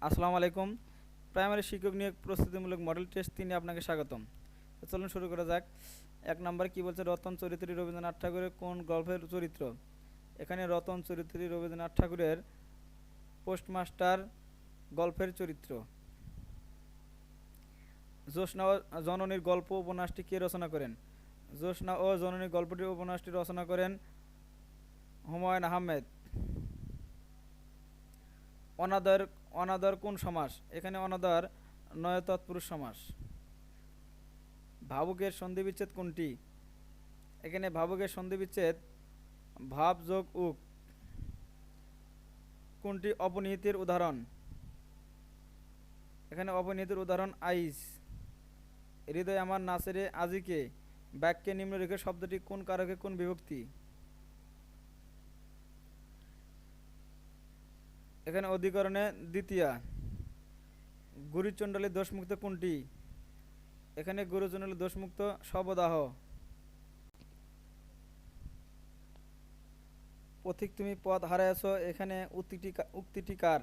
আসসালামু আলাইকুম। প্রাইমারি শিক্ষক নিয়োগ প্রস্তুতিমূলক মডেল টেস্ট 3 এ আপনাকে স্বাগতম। তো চলুন শুরু করা যাক। 1 নম্বর কি বলছে, রতন চরিত্রে রবীন্দ্রনাথ ঠাকুরের কোন গল্পের চরিত্র? এখানে রতন চরিত্রে রবীন্দ্রনাথ ঠাকুরের পোস্টমাস্টার গল্পের চরিত্র। জ্যোৎস্না ও জননীর গল্প উপন্যাসটি কে রচনা করেন? জ্যোৎস্না ও জননীর গল্পটি উপন্যাসটি রচনা করেন হুমায়ুন আহমেদ। অনাদর অনাদর কোন সমাস? এখানে অনাদর নয় তৎপুরুষ সমাস। ভাবুকের সন্ধিবিচ্ছেদ কোনটি? এখানে ভাবুকের সন্ধিবিচ্ছেদ ভাব যোগ উক। কোনটি অপনিহিতের উদাহরণ? এখানে অপনিহিতের উদাহরণ আইস। হৃদয় আমার নাসেরে আজিকে বাক্যে নিম্নরেখে শব্দটি কোন কারকে কোন বিভক্তি? এখানে অধিকরণে দ্বিতীয়া। গুরুচণ্ডলী দোষমুক্ত কোনটি? এখানে গুরুচণ্ডলী দোষমুক্ত শবদাহ। পথিক তুমি পথ হারাইয়াছ, এখানে উক্তিটি কার?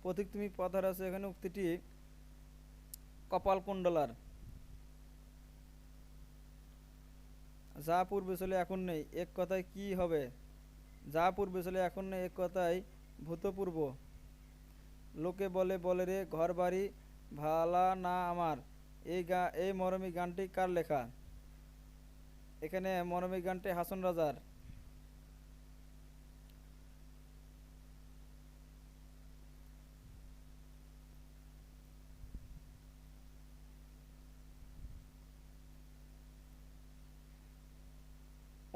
পথিক তুমি পথ হারাইছ, এখানে উক্তিটি কপালকুণ্ডলার। যা পূর্বে চলে এখন নেই, এক কথায় কি হবে? যা পূর্বে চলে এখন নেই, এক কথায় ভূতপূর্ব। লোকে বলে বলে রে ঘর বাড়ি ভালা না আমার, এই মরমী গানটি কার লেখা? এখানে মরমী গানটি হাসন রাজার।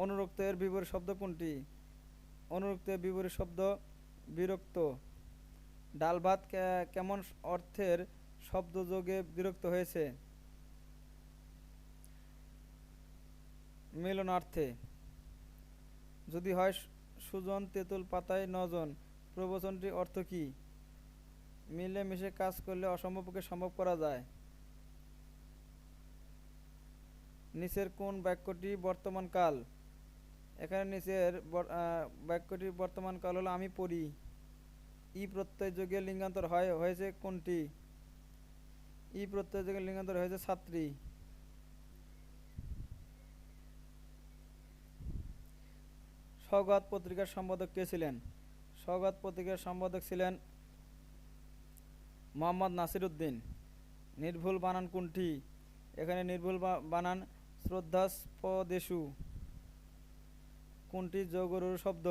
অনুরক্ত এর বিপরীত শব্দ কোনটি? অনুরক্ত এর বিপরীত শব্দ বিরক্ত। ডাল ভাত কেমন অর্থের শব্দযোগে বিরক্ত হয়েছে? মিলনার্থে। যদি হয় সুজন তেঁতুল পাতায় নজন, প্রবচনটির অর্থ কি? মিলে মিশে কাজ করলে অসম্ভবকে সম্ভব করা যায়। নিচের কোন বাক্যটি বর্তমান কাল? এখানে নিচের বাক্যটি বর্তমান কাল হলো আমি পড়ি। ই প্রত্যয় যোগে লিঙ্গান্তর হয়েছে কোনটি? ই প্রত্যয় যোগে লিঙ্গান্তর হয়েছে ছাত্রী। সওগাত পত্রিকার সম্পাদক কে ছিলেন? সওগাত পত্রিকার সম্পাদক ছিলেন মোহাম্মদ নাসির উদ্দিন। নির্ভুল বানান কোনটি? এখানে নির্ভুল বানান শ্রদ্ধাস্পদেশু। কোনটি যোগরূঢ় শব্দ?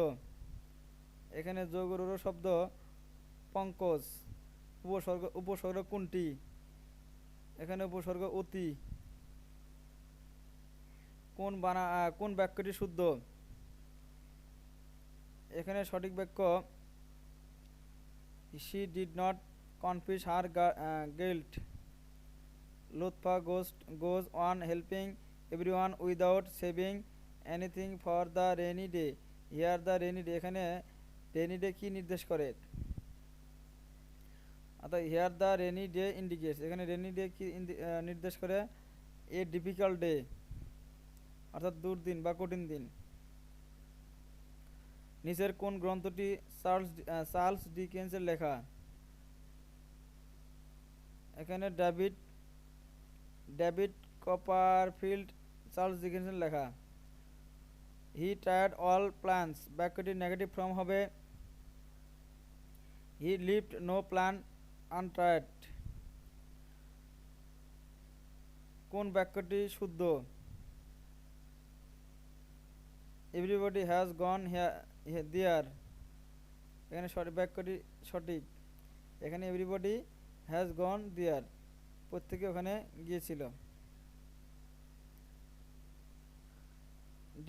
এখানে যোগরূঢ় শব্দ পঙ্কজ। উপসর্গ কোনটি? এখানে উপসর্গ অতি। কোন বাক্যটি শুদ্ধ? এখানে সঠিক বাক্য she did not confess her guilt. Lutfa goes on helping everyone without saving anything for the rainy day. Here the rainy day, এখানে rainy day কি নির্দেশ করে? অর্থাৎ here the rainy day indicates, এখানে rainy day কি নির্দেশ করে? a difficult day, অর্থাৎ দুর্দিন বা কঠিন দিন। নিচের কোন গ্রন্থটি চার্লস ডিকেন্সের লেখা? এখানে ডেভিড কপারফিল্ড চার্লস ডিকেন্সের লেখা। হি ট্রাইড অল প্ল্যান্স, বাক্যটির নেগেটিভ ফর্ম হবে he lived no plan untried. কোন বাক্যটি শুদ্ধ? এভরিবডি হ্যাজ গন দেয়ার, এখানে বাক্যটি সঠিক। এখানে এভরিবডি হ্যাজ গন দেয়ার, প্রত্যেকে ওখানে গিয়েছিল।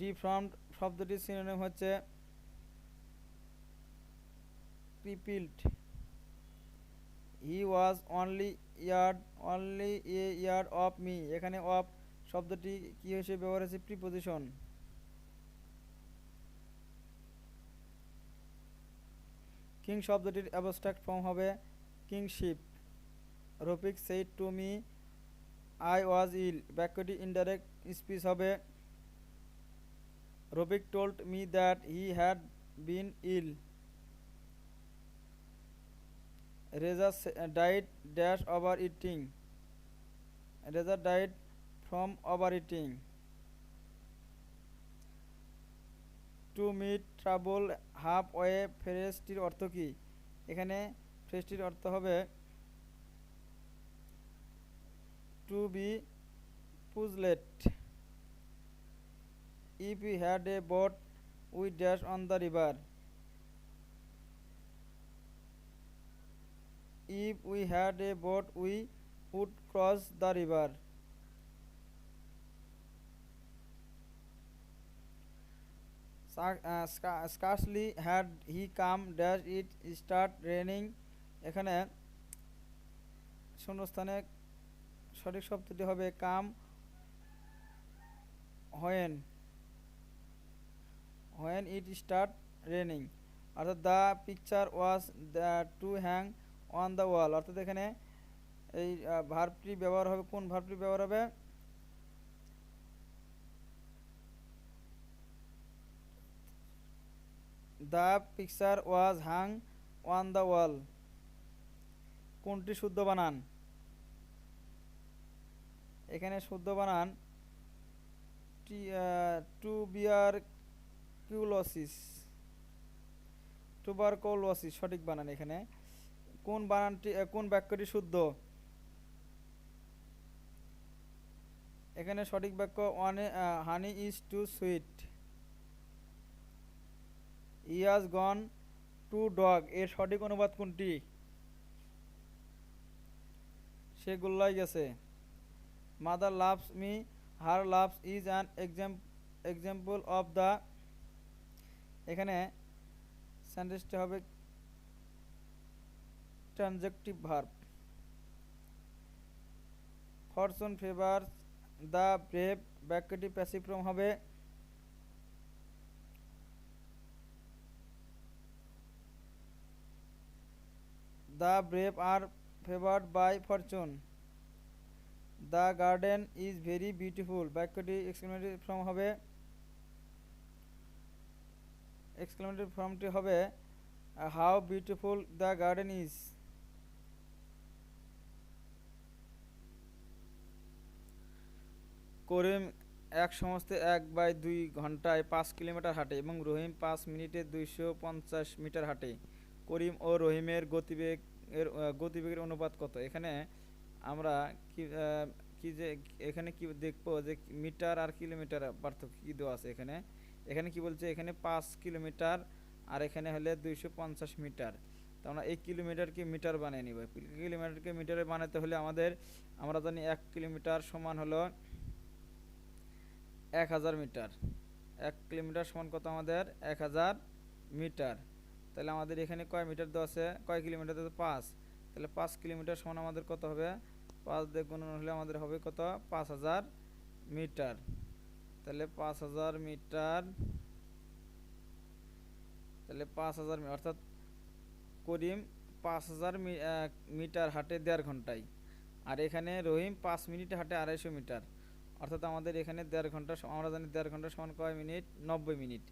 ডিফর্মড শব্দটির সিনোনিম হচ্ছে crippled. He was only a yard of me, এখানে অফ শব্দটি কি হিসেবে ব্যবহার হয়েছে? প্রিপোজিশন। কিং শব্দটির অ্যাবস্ট্রাক্ট ফর্ম হবে kingship. Rafiq said to me I was ill, বাক্যটি ইনডাইরেক্ট স্পিচ হবে Rafiq told me that he had been ill. Reza died dash overeating. Reza died from overeating. To meet trouble half way ফ্রেজটির অর্থ কি? এখানে ফ্রেজটির অর্থ হবে to be puzzled. If we had a boat we dash on the river. If we had a boat we would cross the river. Scarcely had he come dash it start raining। এখানে শূন্যস্থানে সঠিক শব্দটি হবে come when it start raining। অর্থাৎ the picture was to hang on the wall. অর্থাৎ এখানে এই ভার্বটি ব্যবহার হবে, কোন ভার্বটি ব্যবহার হবে? The picture was hang on the wall. কোনটি শুদ্ধ বানান? এখানে শুদ্ধ বানান টুবারকুলোসিস সঠিক বানান। এখানে কোন বানানটি, কোন বাক্যটি শুদ্ধ? এখানে সঠিক বাক্য honey is too sweet. He has gone to dog এর সঠিক অনুবাদ কোনটি? সে গোল্লায় গেছে। Mother loves me her loves is an example of the. এখানে সেন্টেন্সটি হবে transitive verb. Fortune favours the brave বাক্যটি প্যাসিভ ফর্ম হবে the brave are favoured by fortune. The garden is very beautiful বাক্যটি এক্সক্লেমেটরি ফর্ম হবে, exclamatory ফর্মটি হবে how beautiful the garden is. Karim এক সমস্ত 1/2 ঘন্টায় 5 কিলোমিটার হাঁটে এবং রহিম 5 মিনিটে 250 মিটার হাঁটে। করিম ও রহিমের গতিবেগের অনুপাত কত? এখানে আমরা এখানে কি দেখবো যে মিটার আর কিলোমিটার পার্থক্য কি দেওয়া আছে। এখানে কি বলছে? এখানে 5 কিলোমিটার আর এখানে হলে 250 মিটার। তো আমরা এই কিলোমিটারকে মিটার বানিয়ে নিব। কিলোমিটারকে মিটারে বানাতে হলে আমরা জানি 1 কিলোমিটার সমান হলো 1000 মিটার। 1 কিলোমিটার সমান কত আমাদের? 1000 মিটার। তাহলে আমাদের এখানে কয় মিটার দেওয়া আছে, কয় কিলোমিটার দেওয়া আছে? 5। তাহলে 5 কিলোমিটার সমান আমাদের কত হবে? 5 দিয়ে গুণন হলে আমাদের হবে কত? 5000 মিটার। তাহলে 5000 মিটার, তাহলে 5000 অর্থাৎ করিম 5000 মিটার হাঁটে 1.5 ঘন্টায়, আর এখানে রহিম 5 মিনিটে হাঁটে 250 মিটার। অর্থাৎ আমাদের এখানে 1.5 ঘন্টা, আমরা জানি 1.5 ঘন্টা সমান কয় মিনিট? 90 মিনিট।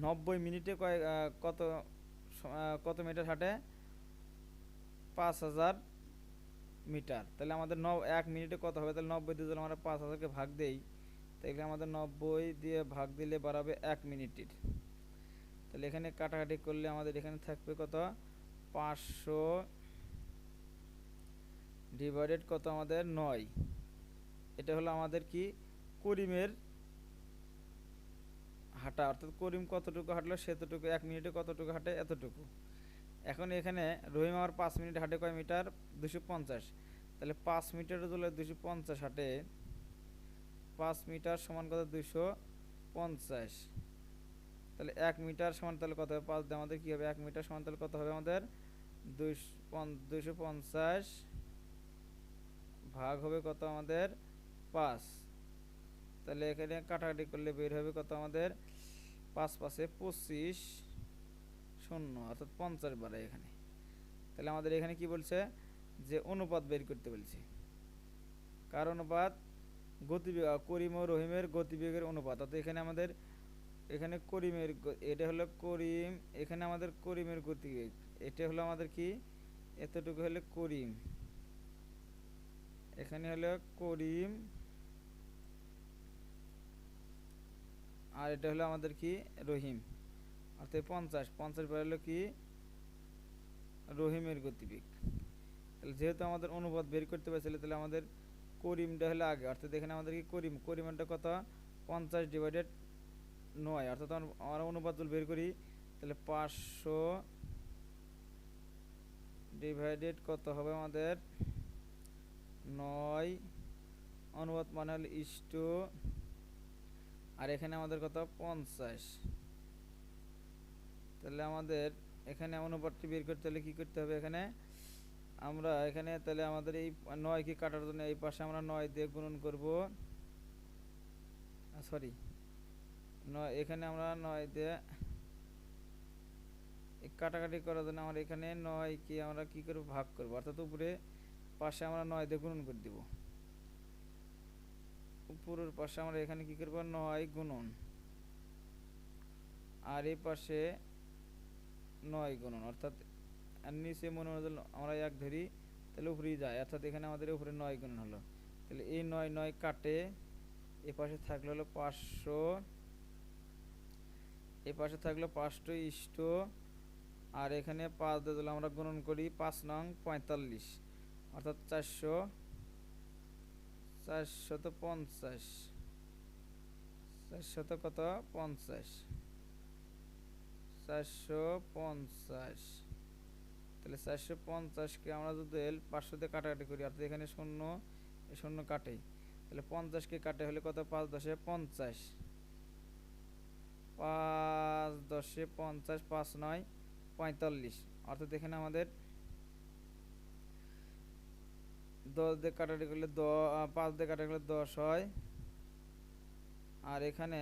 90 মিনিটে কত মিটার হাঁটে? 5000 মিটার। তাহলে আমাদের 1 মিনিটে কত হবে? তাহলে 90 দিয়ে যদি আমরা 5000কে ভাগ দেই, তাহলে আমাদের 90 দিয়ে ভাগ দিলে বাড়াবে 1 মিনিটের। তাহলে এখানে কাটাকাটি করলে আমাদের এখানে থাকবে কত? 500 ডিভাইডেড কত আমাদের? 9। এটা হলো আমাদের কি? করিমের হাঁটা। অর্থাৎ করিম কতটুকু হাঁটলো সেতটুকু, 1 মিনিটে কতটুকু হাঁটে? এতটুকু। এখন এখানে রহিম আমার 5 মিনিটে হাঁটে কয় মিটার? 250। তাহলে 5 মিটারে যদি 250 হাঁটে, 5 মিটার সমান কত? 250। তাহলে 1 মিটার সমান তাহলে কত হবে? 5 দিয়ে আমাদের কি হবে? 1 মিটার সমান তাহলে কত হবে আমাদের? 250 ভাগ হবে কত আমাদের? 5। তাহলে এখানে কাটাকাটি করলে বের হবে কত আমাদের? 5 5 25 শূন্য, অর্থাৎ 50 বাড়ায় এখানে। তাহলে আমাদের এখানে কি বলছে? যে অনুপাত বের করতে বলছে। কার অনুপাত? গতিবেগ, করিম ও রহিমের গতিবেগের অনুপাত। অর্থাৎ এখানে আমাদের করিমের, এটা হলো করিম, এখানে আমাদের করিমের গতিবেগ, এটা হলো আমাদের কি? এতটুকু হলো করিম, এখানে হলো করিম, আর এটা হলো আমাদের কি রহিম। অর্থাৎ 50, 50 পরে হলো কি রহিমের গতিবেগ। তাহলে যেহেতু আমাদের অনুপাত বের করতে পারছিল, তাহলে আমাদের করিমটা হলো আগে। অর্থাৎ এখানে আমাদের কি করিমেরটা কত, 50/9। অর্থাৎ আমরা অনুপাত যদি বের করি, তাহলে 500 ডিভাইডেড কত হবে আমাদের 9, অনুপাত মানে হলো ইস্টু, আর এখানে আমাদের কত 50। তাহলে আমাদের এখানে অনুপাতটি বের করতে হলে কি করতে হবে, এখানে আমরা এখানে তাহলে আমাদের এই 9 কি কাটার জন্য এই পাশে আমরা 9 দিয়ে গুণন করব, সরি 9, এখানে আমরা 9 দিয়ে এই কাটাকাটি করার জন্য আমরা এখানে 9 কি আমরা কি করব ভাগ করব। অর্থাৎ উপরে পাশে আমরা 9 দিয়ে গুণন করে দিব, উপরের পাশে আমরা এখানে কি করব 9 গুণন, আর এই পাশে 9 গুণন। অর্থাৎ নিচে মনে হলো আমরা 1 ধরি, তাহলে উপরেই যায়। অর্থাৎ এখানে আমাদের উপরে 9 গুণন হলো। তাহলে এই 9 9 কাটে, এই পাশে থাকলো হলো 500, এই পাশে থাকলো 500 ইস্টু, আর এখানে 5 দিয়ে যদি আমরা গুণন করি 5 নং 45, অর্থাৎ 450, 400 কত 50, 450। তাহলে 450কে আমরা যদি 500 দিয়ে কাটাকাটি করি, অর্থাৎ এখানে শূন্য শূন্য কাটে, তাহলে 50কে কাটে হলে কত 5 10 50, 5 10 50, 5 9 45। অর্থাৎ এখানে আমাদের 10 দিয়ে কাটাকাটি করলে 5 দিয়ে কাটাকাটি করলে 10 হয়, আর এখানে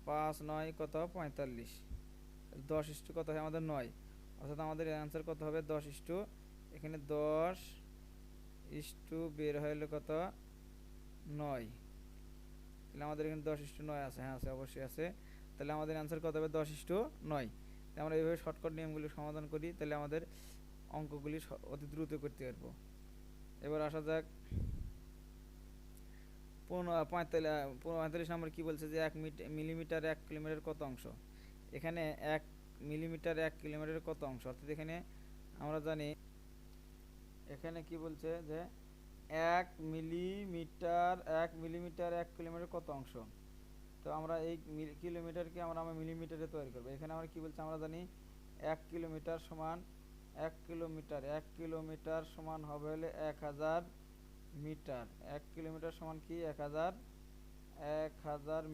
5 9 কত 45, 10 ইস্টু কত হয় আমাদের 9। অর্থাৎ আমাদের অ্যান্সার কত হবে 10 ইস্টু, এখানে 10 ইস্টু বের হইলো কত 9। তাহলে আমাদের এখানে 10 ইস্টু 9 আছে, হ্যাঁ আছে, অবশ্যই আছে। তাহলে আমাদের অ্যান্সার কত হবে 10 ইস্টু 9। আমরা এইভাবে শর্টকাট নিয়মগুলি সমাধান করি, তাহলে আমাদের অঙ্কগুলি অতি দ্রুত করতে পারবো। এবার আসা যাক 45 নম্বর কি বলছে যে 1 মিলিমিটার 1 কিলোমিটার কত অংশ। এখানে 1 মিলিমিটার 1 কিলোমিটার কত অংশ। অর্থাৎ এখানে আমরা জানি, এখানে কি বলছে যে 1 মিলিমিটার 1 কিলোমিটার কত অংশ। তো আমরা এই কিলোমিটারকে আমরা মিলিমিটারে তৈরি করবো। এখানে আমরা কি বলছি, আমরা জানি 1 কিলোমিটার সমান 1 কিলোমিটার, 1 কিলোমিটার সমান হবে হলে 1000 মিটার। 1 কিলোমিটার সমান কি 1000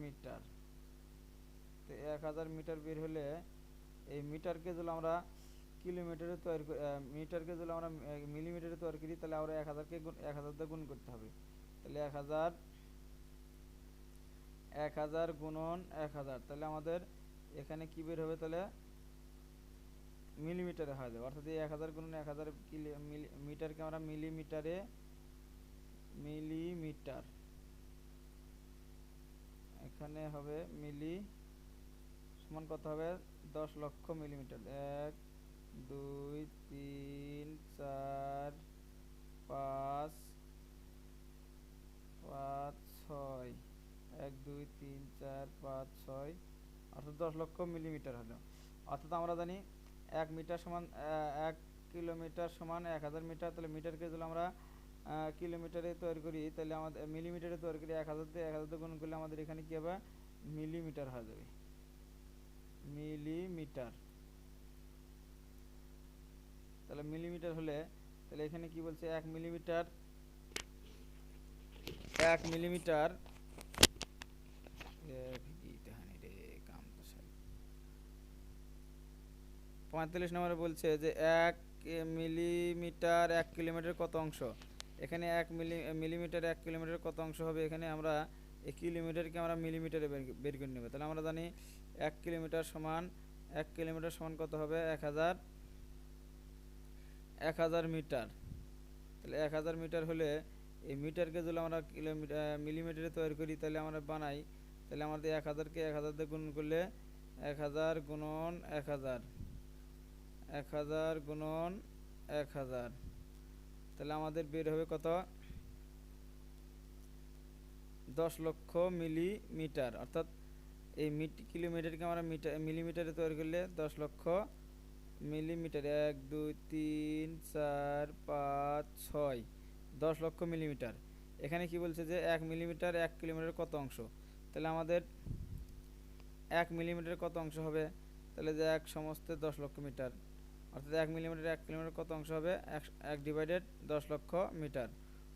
মিটার। তো 1000 মিটার বের হলে এই মিটারকে যদি আমরা কিলোমিটারে তৈরি মিটারকে যদি আমরা মিলিমিটারে তৈরি করি, তাহলে আমরা 1000কে 1000 দিয়ে গুণ করতে হবে। তাহলে 1000 গুণন 1000, তাহলে আমাদের এখানে কি বের হবে, তাহলে মিলিমিটারে হয়ে যাবে। অর্থাৎ এই 1000 গুণন 1000 মিটারকে আমরা মিলিমিটার, এখানে হবে মিলি সমান কত হবে 10 লক্ষ মিলিমিটার। 1 2 3 4 5 5 6, 1 2 3 4 5 6, অর্থাৎ 10 লক্ষ মিলিমিটার হলো। অর্থাৎ আমরা জানি 1 মিটার সমান 1 কিলোমিটার সমান 1000 মিটার। তাহলে মিটারকে যদি আমরা কিলোমিটারে তৈরি করি, তাহলে আমাদের মিলিমিটারে তৈরি করি 1000 দিয়ে গুণ করলে আমাদের এখানে কি হবে মিলিমিটার হয়ে যাবে, মিলিমিটার। তাহলে মিলিমিটার হলে, তাহলে এখানে কি বলছে 1 মিলিমিটার 45 নম্বরে বলছে যে 1 মিলিমিটার 1 কিলোমিটার কত অংশ। এখানে 1 মিলিমিটার 1 কিলোমিটার কত অংশ হবে। এখানে আমরা এই কিলোমিটারকে আমরা মিলিমিটারে বের করে নেব। তাহলে আমরা জানি 1 কিলোমিটার সমান কত হবে 1000 মিটার। তাহলে 1000 মিটার হলে এই মিটারকে যদি আমরা মিলিমিটারে তৈরি করি, তাহলে আমরা বানাই, তাহলে আমাদের 1000কে 1000 দিয়ে গুণ করলে 1000 গুণন 1000 গুণন 1000। তাহলে আমাদের বের হবে কত? 10 লক্ষ মিলিমিটার। অর্থাৎ এই কিলোমিটারকে আমরা মিলিমিটারে তৈরি করলে 10 লক্ষ মিলিমিটার, 1 2 3 4 5 6, 10 লক্ষ মিলিমিটার। এখানে কি বলছে যে 1 মিলিমিটার 1 কিলোমিটার কত অংশ? তাহলে আমাদের 1 মিলিমিটার কত অংশ হবে? তাহলে যে 1 সমস্ত 10 লক্ষ মিটার, অর্থাৎ 1 মিলিমিটার 1 কিলোমিটার কত অংশ হবে? 1 ডিভাইডেড 10 লক্ষ মিটার,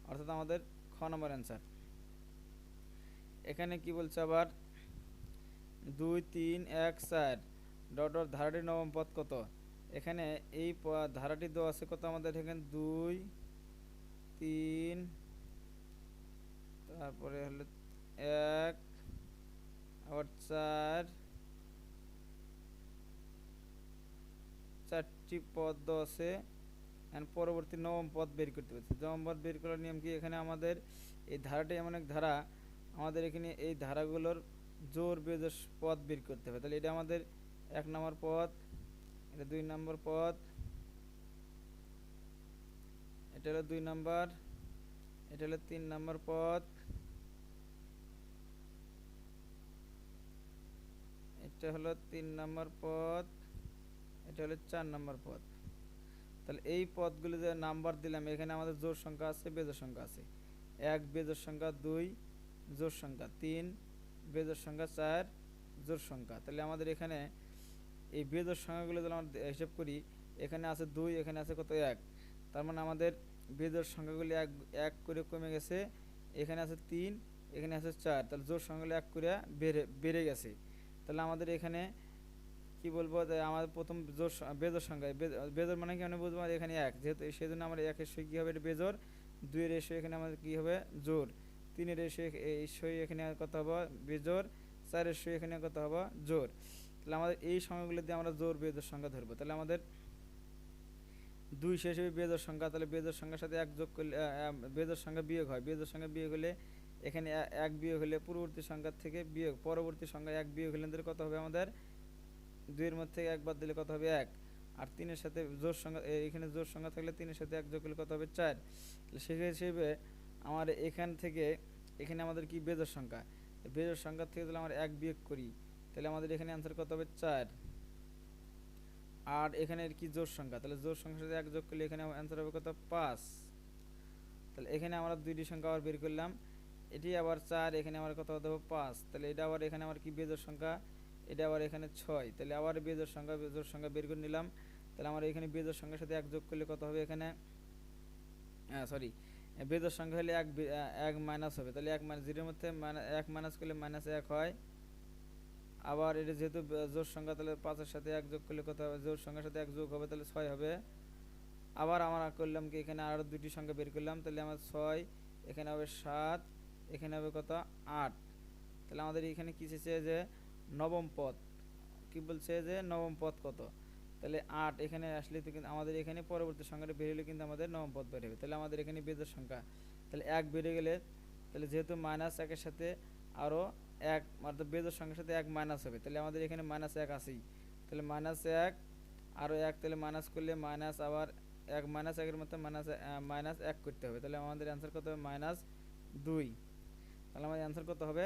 অর্থাৎ আমাদের খ নম্বর অ্যান্সার। এখানে কি বলছে আবার? 2 3 1 4 ডট ডট ধারাটির নবম পদ কত? এখানে এই ধারাটি দেওয়া আছে কত আমাদের? এখানে 2 3, তারপরে হলো 1, আবার 4, 4টি পদ দেওয়া আছে। পরবর্তী নবম পদ বের করতে পারছি। নবম পদ বের করার নিয়ম কি? এখানে আমাদের এই ধারাটি এমন এক ধারা, আমাদের এখানে এই ধারাগুলোর জোর বেজোর পদ বের করতে হবে। তাহলে এটা আমাদের 1 নম্বর পদ, এটা 2 নম্বর পদ, এটা হলো 2 নম্বর, এটা হলো 3 নম্বর পদ, এটা হলো 3 নম্বর পদ, এটা হলো 4 নম্বর পদ। তাহলে এই পদগুলো যে নাম্বার দিলাম, এখানে আমাদের জোড় সংখ্যা আছে, বেজোড় সংখ্যা আছে। 1 বেজোড় সংখ্যা, 2 জোড় সংখ্যা, 3 বেজোড় সংখ্যা, 4 জোড় সংখ্যা। তাহলে আমাদের এখানে এই বেজোড় সংখ্যাগুলো যদি আমরা হিসাব করি, এখানে আছে 2, এখানে আছে কত? 1। তার মানে আমাদের বেজোড় সংখ্যাগুলি এক করে কমে গেছে। এখানে আছে 3, এখানে আছে 4, তাহলে জোড় সংখ্যাগুলো 1 করে বেড়ে গেছে। তাহলে আমাদের এখানে কি বলবো? আমাদের প্রথম বেজোড় সংখ্যা, বেজোড় মানে কি আমরা বুঝবো? এখানে 1, যেহেতু সেই জন্য আমরা 1 এর সই কী হবে? এটা বেজোড়। 2 এর সই এখানে আমাদের কী হবে? জোড়। 3 এর সই এখানে কত হবে? বেজোড়। 4 এর সই এখানে কত হবে? জোড়। তাহলে আমাদের এই সংখ্যাগুলো দিয়ে আমরা জোড় বেজোড় সংখ্যা ধরবো। তাহলে আমাদের 2 শেষ হবে বেজোড় সংখ্যা, তাহলে বেজোড় সংখ্যার সাথে 1 যোগ করলে বেজোড় সংখ্যা বিয়োগ হয়। বেজোড় সংখ্যা বিয়োগ হলে এখানে 1 বিয়োগ হলে পূর্ববর্তী সংখ্যার থেকে বিয়োগ, পরবর্তী সংখ্যা 1 বিয়োগ হলে কত হবে আমাদের? 2 এর মধ্যে 1 বাদ দিলে কত হবে? 1। আর 3 এর সাথে জোড় সংখ্যা, এখানে জোড় সংখ্যা থাকলে 3 এর সাথে 1 যোগ করলে কত হবে? 4। তাহলে সেই হিসেবে আমার এখান থেকে এখানে আমাদের কি বেজোড় সংখ্যা, বেজোড় সংখ্যা থেকে যদি আমরা 1 বিয়োগ করি, তাহলে আমাদের এখানে অ্যান্সার কত হবে? 4। আর এখানে কি জোড় সংখ্যা, তাহলে জোড় সংখ্যার সাথে 1 যোগ করলে এখানে অ্যান্সার হবে কত? 5। তাহলে এখানে আমরা দুইটি সংখ্যা আবার বের করলাম, এটি আবার 4, এখানে আমার কত হতে হবে? 5। তাহলে এটা আবার এখানে আমার কি বেজোড় সংখ্যা, এটা আবার এখানে 6। তাহলে আবার বেজোড় সংখ্যা বের করে নিলাম। তাহলে আমার এখানে বেজোড় সংখ্যার সাথে 1 যোগ করলে কত হবে? এখানে সরি, বেজোড় সংখ্যা হলে 1 মাইনাস হবে। তাহলে 1 মাইনাস 0 এর মধ্যে 1 মাইনাস করলে -1 হয়। আবার এটা যেহেতু জোড় সংখ্যা, তাহলে 5 এর সাথে 1 যোগ করলে কত হবে? জোড় সংখ্যার সাথে 1 যোগ হবে, তাহলে 6 হবে। আবার আমরা করলাম কি, এখানে আরও দুটি সংখ্যা বের করলাম, তাহলে আমার 6, এখানে হবে 7, এখানে হবে কত? 8। তাহলে আমাদের এখানে কি চেয়েছে? যে নবম পদ। কি বলছে? যে নবম পদ কত? তাহলে 8 এখানে আসলে তো কিন্তু আমাদের এখানে পরবর্তী সংখ্যাটা বের হলে কিন্তু আমাদের নবম পদ বের হবে। তাহলে আমাদের এখানে বেজোড় সংখ্যা, তাহলে 1 বেড়ে গেলে, তাহলে যেহেতু -1 এর সাথে আরও 1, অর্থাৎ বেজোড় সংখ্যার সাথে 1 মাইনাস হবে, তাহলে আমাদের এখানে -1 আছেই। তাহলে -1 আরও 1, তাহলে মাইনাস করলে মাইনাস, আবার 1 -1 এর মধ্যে -1 করতে হবে। তাহলে আমাদের অ্যান্সার কত হবে? -2। তাহলে আমাদের অ্যান্সার কত হবে?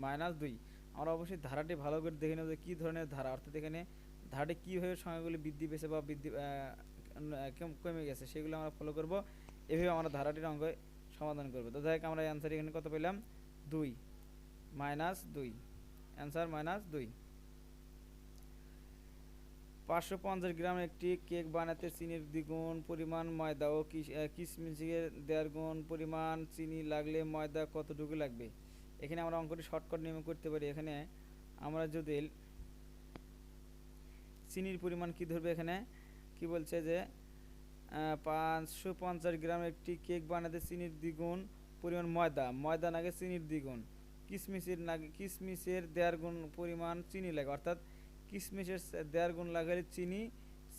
-2। আমরা অবশ্যই ধারাটি ভালো করে দেখে নেব যে কী ধরনের ধারা, অর্থাৎ এখানে ধারাটি কীভাবে সংখ্যাগুলি বৃদ্ধি পেয়েছে বা কমে গেছে, সেগুলো আমরা ফলো করব। এভাবে আমরা ধারাটির অঙ্ক সমাধান করব। তো যাই হোক, আমরা অ্যান্সার এখানে কত পেলাম? 2, -2, অ্যান্সার -2। 550 গ্রাম একটি কেক বানাতে চিনির দ্বিগুণ পরিমাণ ময়দা ও কিশমিশের 1.5 গুণ পরিমাণ চিনি লাগলে ময়দা কতটুকু লাগবে? এখানে আমরা অঙ্কটি শর্টকাট নিয়মে করতে পারি। এখানে আমরা যদি চিনির পরিমাণ কি ধরবে, এখানে কি বলছে? যে 550 গ্রাম একটি কেক বানাতে চিনির দ্বিগুণ পরিমাণ ময়দা লাগে চিনির দ্বিগুণ, কিশমিশের 1.5 গুণ পরিমাণ চিনি লাগে, অর্থাৎ কিশমিশের 1.5 গুণ লাগালে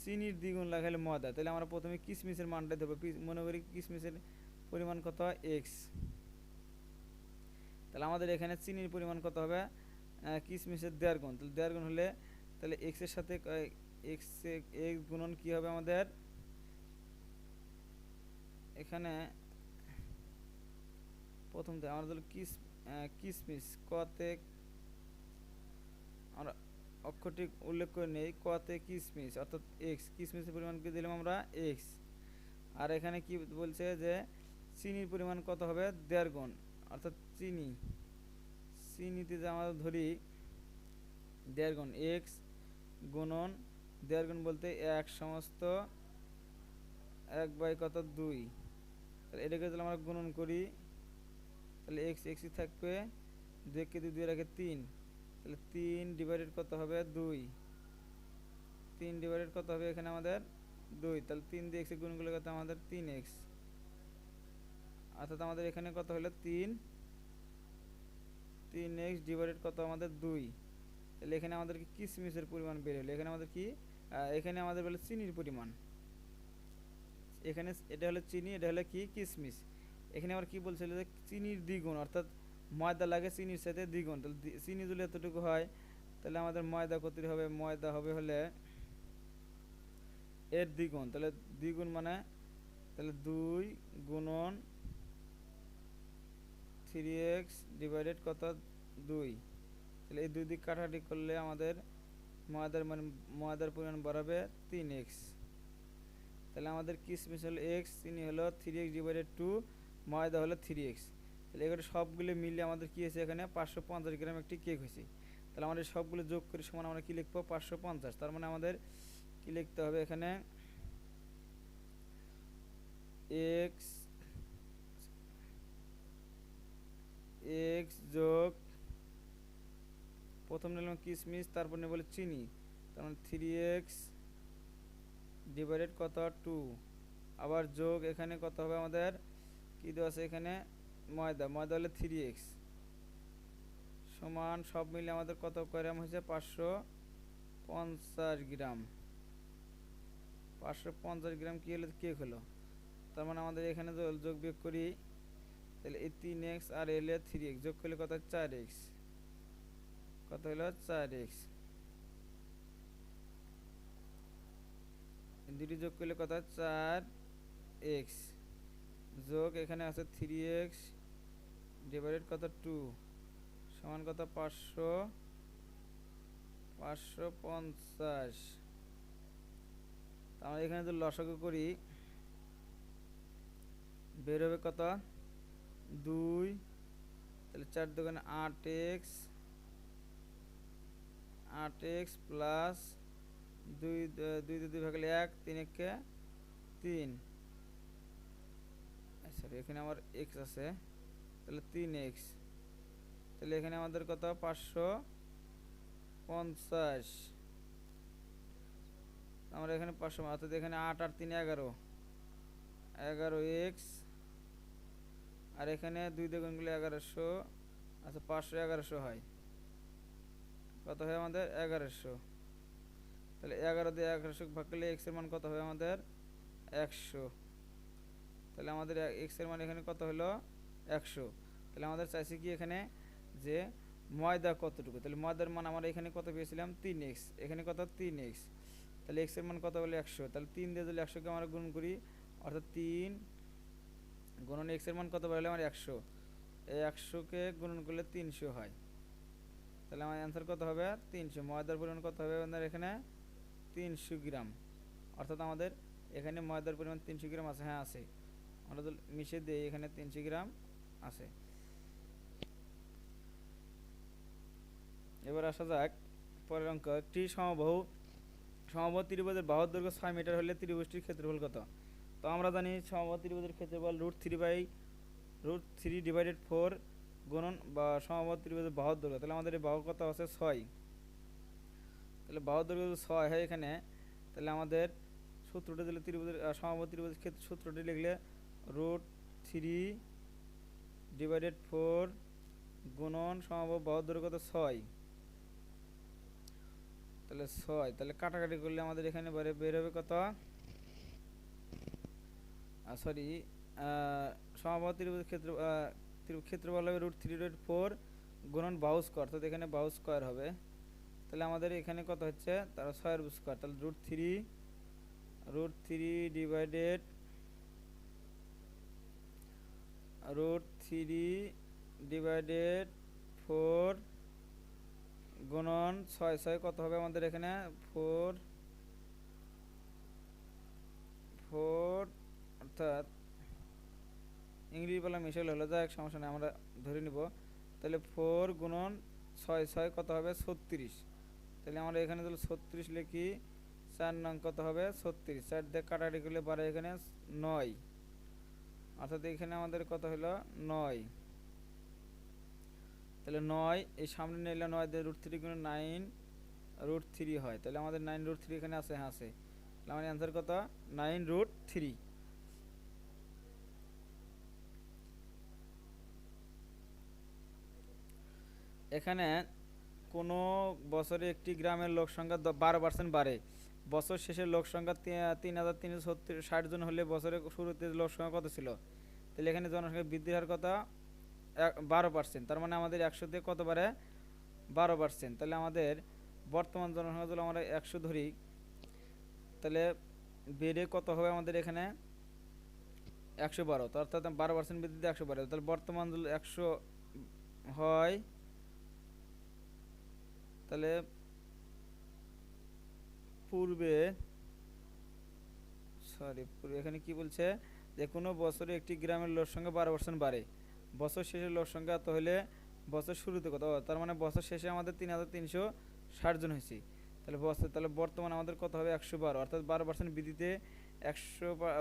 চিনির দ্বিগুণ লাগালে ময়দা। তাহলে আমরা প্রথমে কিশমিশের মানটা দেবো। মনে করি কিশমিশের পরিমাণ কত? x। তাহলে আমাদের এখানে চিনির পরিমাণ কত হবে? কিশমিশের 1.5 গুণ। তাহলে 1.5 গুণ হলে, তাহলে x এর সাথে x গুণন কি হবে আমাদের? এখানে প্রথম থেকে আমরা ধরো কিসমিস কতে আমরা অক্ষরটি উল্লেখ করে নেই, কতে কিসমিস অর্থাৎ এক্স, কিসমিসের পরিমাণ কি দিলাম আমরা এক্স। আর এখানে কি বলছে যে চিনির পরিমাণ কত হবে 1.5 গুণ, অর্থাৎ চিনিতে যে আমরা ধরি 1.5 গুণ এক্স গুণন 1.5 গুণ বলতে 1 সমস্ত 1 বাই কত 2, তাহলে এটাকে যদি আমরা গুণন করি তাহলে এক্স এক্সই থাকবে, 2 কে 2 রাখে 3, তাহলে 3 ডিভাইডেড কত হবে 2, 3 ডিভাইডেড কত হবে এখানে আমাদের 2, তাহলে 3 দিয়ে এক্স গুণ করলে কত আমাদের 3x, অর্থাৎ আমাদের এখানে কত হলো 3x ডিভাইডেড কত আমাদের 2, তাহলে এখানে আমাদের কি কিসমিসের পরিমাণ বের হলো, এখানে আমাদের কি এখানে আমাদের বলে চিনির পরিমাণ, এখানে এটা হলো চিনি, এটা হলো কি কিসমিস। এখানে আবার কি বলছিল যে চিনির দ্বিগুণ, অর্থাৎ ময়দা লাগে চিনির সাথে দ্বিগুণ, তাহলে চিনি যদি এতটুকু হয় তাহলে আমাদের ময়দা কত হবে, ময়দা হবে হলে এর দ্বিগুণ, তাহলে দ্বিগুণ মানে তাহলে 2 গুণন 3x ডিভাইডেড কত 2, তাহলে এই দুই দিক কাটাকাটি করলে আমাদের ময়দার পরিমাণ বাড়াবে 3x, তাহলে আমাদের কিসমিস হলো x, চিনি হলো 3x ডিভাইডেড 2, ময়দা হলো 3x, তাহলে এগুলো সবগুলো মিলে আমাদের কি হয়েছে এখানে 550 গ্রাম একটি কেক হয়েছে। তাহলে আমাদের সবগুলো যোগ করে সমান আমরা কি লিখবো 550, তার মানে আমাদের কি লিখতে হবে এখানে x যোগ প্রথম নিলাম কিসমিস, তারপর নেব চিনি, তার মানে 3x ডিভাইডেড কত 2, আবার যোগ এখানে কত হবে আমাদের কি দেওয়া আছে এখানে ময়দা হলে 3x সমান সব মিলে আমাদের কত গ্রাম হয়েছে 550 গ্রাম, 550 গ্রাম কি হলো কেক হলো। তার মানে আমাদের এখানে যোগ বিয়োগ করি তাহলে এই 3x আর এল 3x যোগ করলে কত 4x, কত হলো 4x, দুটি যোগ করলে কত 4x যোগ এখানে আছে 3x ডিভাইডেড কত 2 সমান কত 550। আমরা এখানে যদি লসাগু করি বের হবে কত 2, তাহলে 4 দোকানে 8x প্লাস 2 2 ভাগলে 1, 3 কে 3, সরি এখানে আমার x আছে তাহলে 3x, তাহলে এখানে আমাদের কত 550, আমরা এখানে 500 অর্থাৎ এখানে 8 আর 3 11x, আর এখানে 2 দ্বিগুণ গুলো 1100, আচ্ছা 500 1100 হয়, কত হয় আমাদের 1100, তাহলে 11 দিয়ে 1100 ভাগ করলে x এর মান কত হবে আমাদের 100, তাহলে আমাদের x এর মান এখানে কত হলো 100। তাহলে আমাদের চাইছে কি এখানে যে ময়দা কতটুকু, তাহলে ময়দার মান আমরা এখানে কত পেয়েছিলাম 3x, এখানে কত 3x, তাহলে x এর মান কত হলো 100, তাহলে 3 দিয়ে যদি 100 কে আমরা গুণ করি অর্থাৎ 3 গুণন x এর মান কত পাইলাম আমরা 100, এই 100 কে গুণন করলে 300 হয়, তাহলে আমার অ্যান্সার কত হবে 300, ময়দার পরিমাণ কত হবে আমাদের এখানে 300 গ্রাম, অর্থাৎ আমাদের এখানে ময়দার পরিমাণ 300 গ্রাম আছে, হ্যাঁ আছে, আমরা তো মিশিয়ে দিই এখানে 300 গ্রাম আছে। এবার আসা যাক পরের অঙ্ক, একটি সমবাহু ত্রিভুজের বাহুর দৈর্ঘ্য 6 মিটার হলে ত্রিভুজটির ক্ষেত্রফল কত। তো আমরা জানি সমবাহু ত্রিভুজের ক্ষেত্রফল √3 ডিভাইডেড 4 গুণন বা সমবাহু ত্রিভুজের বাহুর দৈর্ঘ্য, তাহলে আমাদের এই বাহু কত আছে 6, তাহলে বাহুর দৈর্ঘ্য যদি 6 হয় এখানে, তাহলে আমাদের সূত্রটি দিলে সমবাহু ত্রিভুজের ক্ষেত্রে সূত্রটি লিখলে √3 ডিভাইডেড 4 গুণন সমবাহু বাহুর দৈর্ঘ্য কত 6, তাহলে 6, তাহলে কাটাকাটি করলে আমাদের এখানে বের হবে কত, সরি সমবাহু ত্রিভুজের ক্ষেত্রফল হবে √3/4 গুণন বাহু স্কয়ার, অর্থাৎ এখানে বাহু স্কয়ার হবে, তাহলে আমাদের এখানে কত হচ্ছে তার 6 স্কয়ার, তাহলে √3 ডিভাইডেড √3/4 গুণন 6 কত হবে আমাদের এখানে 4 অর্থাৎ ইংলিশ বলা মিশেল হলো, যাক সমস্যা নেই, আমরা ধরে নিব। তাহলে 4 গুণন 6 কত হবে 36। তাহলে আমরা এখানে যদি 36 লিখি, 4 নং কত হবে 36, 4 দিয়ে কাটাকাটি করলে পারে এখানে 9, অর্থাৎ এখানে আমাদের কত হলো 9। তাহলে 9 এই সামনে নিলে 9 দিয়ে √3 গুণ 9√3 হয়। তাহলে আমাদের 9√3 এখানে আছে, হ্যাঁ আছে। তাহলে আমার অ্যান্সার কত 9√3। এখানে কোনো বছরে একটি গ্রামের লোক সংখ্যা 12% বাড়ে। বছর শেষে লোক সংখ্যা 3360 জন হলে বছরের শুরুতে লোক সংখ্যা কত ছিল? তাহলে এখানে জনসংখ্যা বৃদ্ধির হার কত 12%। তার মানে আমাদের 100 তে কত বাড়ে 12%। তাহলে আমাদের বর্তমান জনসংখ্যা যদি আমরা 100 ধরি, তাহলে বেড়ে কত হবে আমাদের এখানে 112, অর্থাৎ 12% বৃদ্ধিতে 112। তাহলে বর্তমান যদি 100 হয়, তাহলে পূর্বে এখানে কি বলছে যে কোনো বছরে একটি গ্রামের লোক সংখ্যা 12% বাড়ে। বছর শেষে লোক সংখ্যা এত হলে বছর শুরুতে কত? তার মানে বছর শেষে আমাদের 3360 জন হয়েছে। তাহলে বর্তমানে আমাদের কত হবে 112, অর্থাৎ 12% বৃদ্ধিতে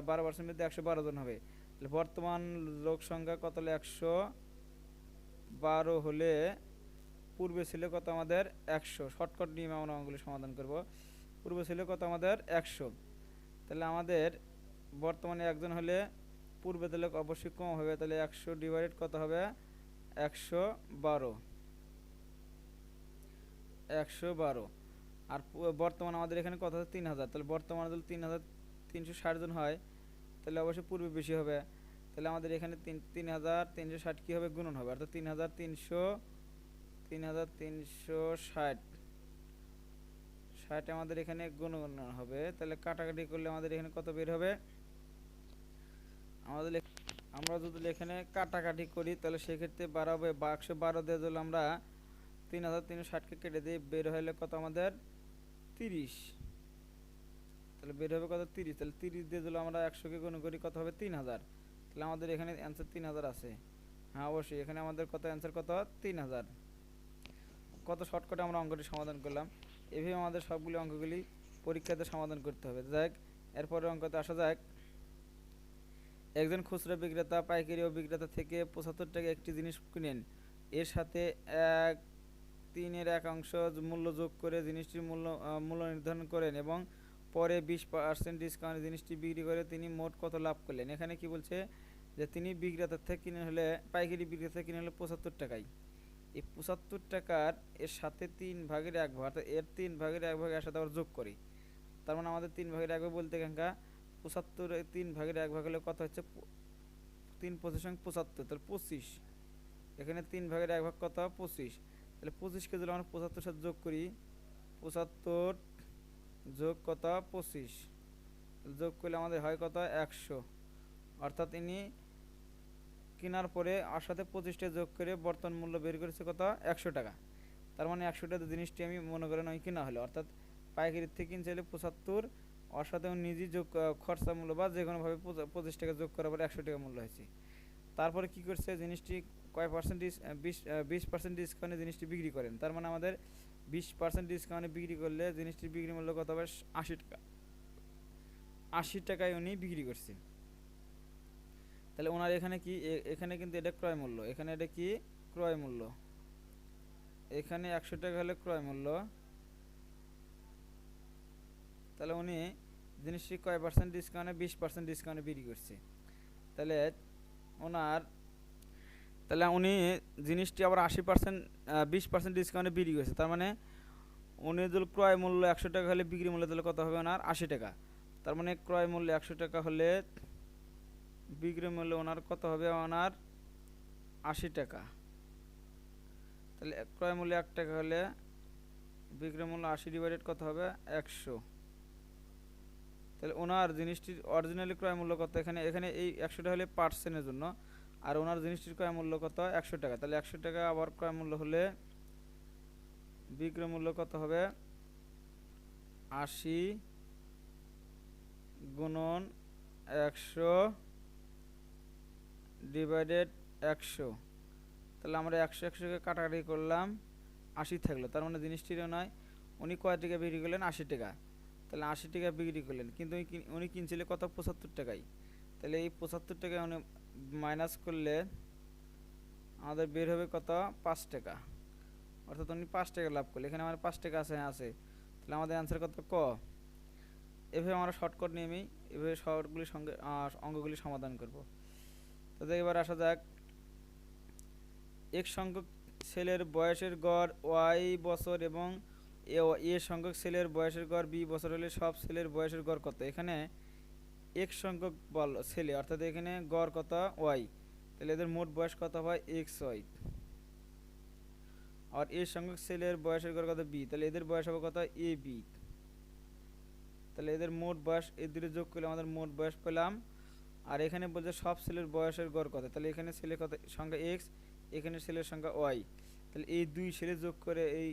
12% বৃদ্ধিতে 112 জন হবে। তাহলে বর্তমান লোক সংখ্যা কত হলে 112 হলে পূর্বে ছিল কত আমাদের 100। শর্টকাট নিয়মে আমরা অঙ্কগুলি সমাধান করব। পূর্বে ছিল কত আমাদের 100। তাহলে আমাদের বর্তমানে একজন হলে পূর্বে তাহলে অবশ্যই কম হবে। তাহলে 100 ডিভাইডেড কত হবে 112। আর বর্তমান আমাদের এখানে কত আছে 3000। তাহলে বর্তমানে যদি 3360 জন হয়, তাহলে অবশ্যই পূর্বে বেশি হবে। তাহলে আমাদের এখানে 3360 কি হবে গুণন হবে, অর্থাৎ 3360 আমাদের এখানে গুণন হবে। তাহলে কাটাকাটি করলে আমাদের এখানে কত বের হবে? আমরা যদি এখানে কাটাকাটি করি, তাহলে সেক্ষেত্রে 112 দিয়ে যদি আমরা 3360কে কেটে দিই, বের হলে কত আমাদের 30। তাহলে বের হবে কত 30। তাহলে 30 দিয়ে যদি আমরা 100কে গুণ করি কত হবে 3000। তাহলে আমাদের এখানে অ্যান্সার 3000 আছে। হ্যাঁ অবশ্যই এখানে আমাদের কত অ্যান্সার কত 3000। কত শর্টকাটে আমরা অঙ্কটি সমাধান করলাম। এভাবে আমাদের সবগুলি অঙ্কগুলি পরীক্ষাতে সমাধান করতে হবে। যাক এরপরে অঙ্কতে আসা যাক। একজন খুচরা বিক্রেতা পাইকারি ও বিক্রেতা থেকে 75 টাকা একটি জিনিস কিনেন। এর সাথে 1/3 মূল্য যোগ করে জিনিসটির মূল্য নির্ধারণ করেন এবং পরে 20% ডিসকাউন্টে জিনিসটি বিক্রি করে তিনি মোট কত লাভ করলেন? এখানে কি বলছে যে তিনি বিক্রেতার থেকে কিনে হলে পাইকারি বিক্রেতা থেকে কিনে হলে 75 টাকায়। এই 75 টাকার এর সাথে 3/1 ভাগ, অর্থাৎ এর 3/1 ভাগ এর সাথে আবার যোগ করি। তার মানে আমাদের 3/1 ভাগ বলতে এখানকার 75 3/1 ভাগ হলে কত হচ্ছে 3×5 = 75, তাহলে 25। এখানে 3/1 ভাগ কত 25। তাহলে 25কে যদি আমরা 75 সাথে যোগ করি, 75 যোগ কত 25, যোগ করলে আমাদের হয় কত 100। অর্থাৎ ইনি কেনার পরে আর সাথে 25টা যোগ করে বর্তমান মূল্য বের করেছে কত 100 টাকা। তার মানে 100 টাকা জিনিসটি আমি মনে করেন ওই কিনা হলো, অর্থাৎ পাইকারির থেকে কিনছে 75, ওর সাথে নিজেই যোগ খরচা মূল্য বা যে কোনোভাবে 25 টাকা যোগ করার পরে 100 টাকা মূল্য হয়েছে। তারপরে কি করছে জিনিসটি কয় পার্সেন্ট 20% ডিসকাউন্টে জিনিসটি বিক্রি করেন। তার মানে আমাদের 20% ডিসকাউন্টে বিক্রি করলে জিনিসটির বিক্রি মূল্য কত হবে 80 টাকা। 80 টাকায় উনি বিক্রি করছে। তাহলে ওনার এখানে কি এখানে কিন্তু এটা ক্রয় মূল্য, এখানে এটা কি ক্রয় মূল্য, এখানে 100 টাকা হলে ক্রয় মূল্য। তাহলে উনি জিনিসটি কয় পার্সেন্ট ডিসকাউন্টে 20% ডিসকাউন্টে বিক্রি করছে। তাহলে উনি জিনিসটি আবার 80% 20% ডিসকাউন্টে বিক্রি করছে। তার মানে উনি যদি ক্রয় মূল্য 100 টাকা হলে বিক্রি মূল্য তাহলে কত হবে ওনার 80 টাকা। তার মানে ক্রয় মূল্য 100 টাকা হলে বিক্রি মূল্য ওনার কত হবে ওনার 80 টাকা। তাহলে ক্রয় মূল্য 1 টাকা হলে বিক্রয় মূল্য 80 ডিভাইডেড কত হবে 100। তাহলে ওনার জিনিসটির অরিজিনালি ক্রয় মূল্য কত? এখানে এই 100টা হলে পার্সেন্টের জন্য, আর ওনার জিনিসটির ক্রয় মূল্য কত 100 টাকা, তাহলে 100 টাকা আবার ক্রয় মূল্য হলে বিক্রয় মূল্য কত হবে 80 গুণন 100 ডিভাইডেড 100। তাহলে আমরা 100-100কে কাটাকাটি করলাম, 80 থাকলো। তার মানে জিনিসটিরও নয়, উনি কয় টাকা বিক্রি করলেন 80 টাকা, তাহলে 80 টাকা বিক্রি করলেন, কিন্তু উনি কিনছিল কত 75 টাকায়। তাহলে এই 75 টাকায় উনি মাইনাস করলে আমাদের বের হবে কত 5 টাকা, অর্থাৎ উনি 5 টাকা লাভ করলে। এখানে আমার 5 টাকা আছে, হ্যাঁ আছে, তাহলে আমাদের অ্যান্সার কত ক। এভাবে আমরা শর্টকাট নিয়মেই এভাবে শর্টগুলির সঙ্গে অঙ্কগুলি সমাধান করব। তাহলে এবার আসা যাক, এক সংখ্যক ছেলের বয়সের গড় ওয়াই বছর এবং এ সংখ্যক ছেলের বয়সের গড় বি বছর হলে সব ছেলের বয়সের গড় কত। এখানে এক সংখ্যক বল ছেলে, অর্থাৎ এখানে গড় কত ওয়াই, তাহলে এদের মোট বয়স কত হয় এক্স ওয়াই। আর এ সংখ্যক ছেলের বয়সের গড় কত বি, তাহলে এদের বয়স হবে কত এ বি। তাহলে এদের মোট বয়স এই দুটো যোগ করলে আমাদের মোট বয়স পেলাম। আর এখানে বলছে সব ছেলের বয়সের গড় কত, তাহলে এখানে ছেলে কত সংখ্যা এক্স, এখানে ছেলের সংখ্যা ওয়াই, তাহলে এই দুই ছেলে যোগ করে এই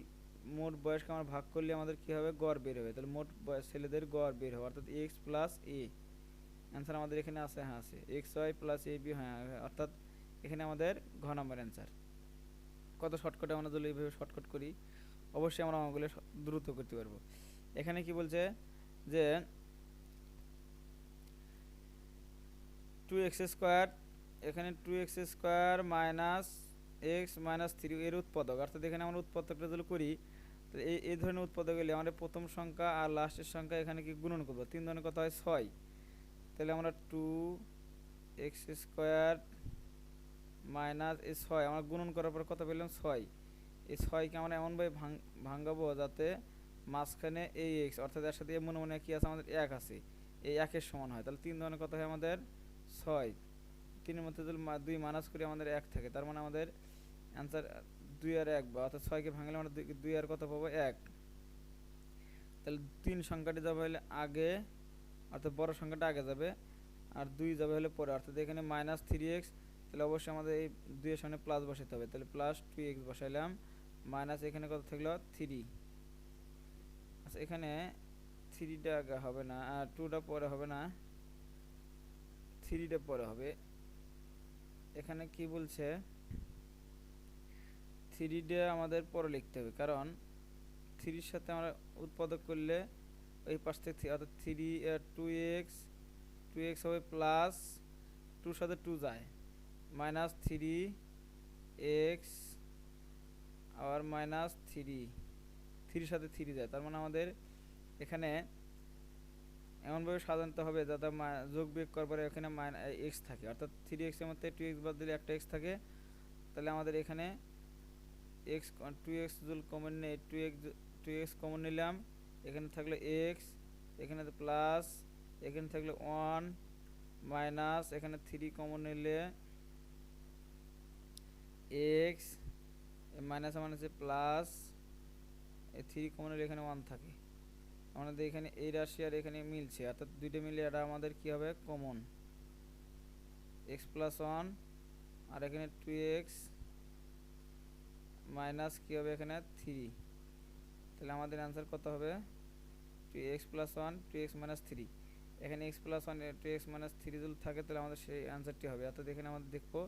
মোট বয়সকে আমরা ভাগ করলে আমাদের কী হবে গড় বের হবে। তাহলে মোট ছেলেদের গড় বের হবে, অর্থাৎ এক্স প্লাস এ। অ্যান্সার আমাদের এখানে আছে, হ্যাঁ আছে, x Y plus A B, হ্যাঁ, অর্থাৎ এখানে আমাদের ঘ নম্বর অ্যান্সার। কত শর্টকাটে আমরা যদি এইভাবে শর্টকাট করি অবশ্যই আমরা অঙ্কগুলো দ্রুত করতে পারবো। এখানে কি বলছে যে 2x² এখানে 2x² মাইনাস এক্স মাইনাস 3 এর উৎপাদক, অর্থাৎ এখানে আমরা উৎপাদকটা যদি করি তাহলে এই ধরনের উৎপাদক হলে আমাদের প্রথম সংখ্যা আর লাস্টের সংখ্যা এখানে কি গুণন করবো, 3 ধরনের কত হয় 6। তাহলে আমরা 2x² মাইনাস এই 6 আমরা গুণন করার পর কত পেলাম 6। এই 6কে আমরা এমনভাবে ভাঙাবো যাতে মাঝখানে এই এক্স, অর্থাৎ এর সাথে মনে মনে কি আছে আমাদের 1 আছে, এই 1-এর সমান হয়। তাহলে 3 ধরনের কত হয় আমাদের 6, 3-এর মধ্যে যদি 2 মাইনাস করি আমাদের 1 থাকে, তার মানে আমাদের অ্যান্সার 2 আর 1, বা অর্থাৎ 6কে ভাঙলে আমরা 2 আর কত পাবো 1। তাহলে 3 সংখ্যাটি যাবে হলে আগে, অর্থাৎ বড় সংখ্যাটা আগে যাবে, আর 2 যাবে হলে পরে, অর্থাৎ এখানে মাইনাস 3x, তাহলে অবশ্যই আমাদের এই 2 এর সামনে প্লাস বসাতে হবে, তাহলে প্লাস 2x বসাইলাম, মাইনাস এখানে কত থাকলো 3। আচ্ছা এখানে 3টা আগে হবে না, আর 2টা পরে হবে না, 3টা পরে হবে। এখানে কি বলছে 3টা আমাদের পরে লিখতে হবে, কারণ 3-র সাথে আমরা উৎপাদক করলে ওই পাশ থেকে অর্থাৎ 2x হবে প্লাস 2-র সাথে 2 যায়, মাইনাস 3x আবার মাইনাস 3-র সাথে 3 যায়, তার মানে আমাদের এখানে এমনভাবে সাজাতে হবে যাতে যোগ বিয়োগ করার পরে এখানে এক্স থাকে, অর্থাৎ 3x এর মধ্যে 2x বাদ দিলে একটা এক্স থাকে। তাহলে আমাদের এখানে এক্স 2x যদি কমন নেই, 2x কমন নিলাম, এখানে থাকলো এক্স, এখানে প্লাস, এখানে থাকলো 1 মাইনাস, এখানে 3 কমন নিলে এক্স, মাইনাস মাইনাসে প্লাস, এই 3 কমন নিলে এখানে 1 থাকে। আমাদের এখানে এই রাশি আর এখানে মিলছে, অর্থাৎ দুইটা মিলে এটা আমাদের কি হবে কমন, এক্স প্লাস 1, আর এখানে 2x মাইনাস কি হবে এখানে 3। তাহলে আমাদের অ্যান্সার কত হবে 2x প্লাস 1 2x মাইনাস 3। এখানে x প্লাস 1 2x মাইনাস 3 যদি থাকে তাহলে আমাদের সেই অ্যান্সারটি হবে, অর্থাৎ এখানে আমাদের দেখবো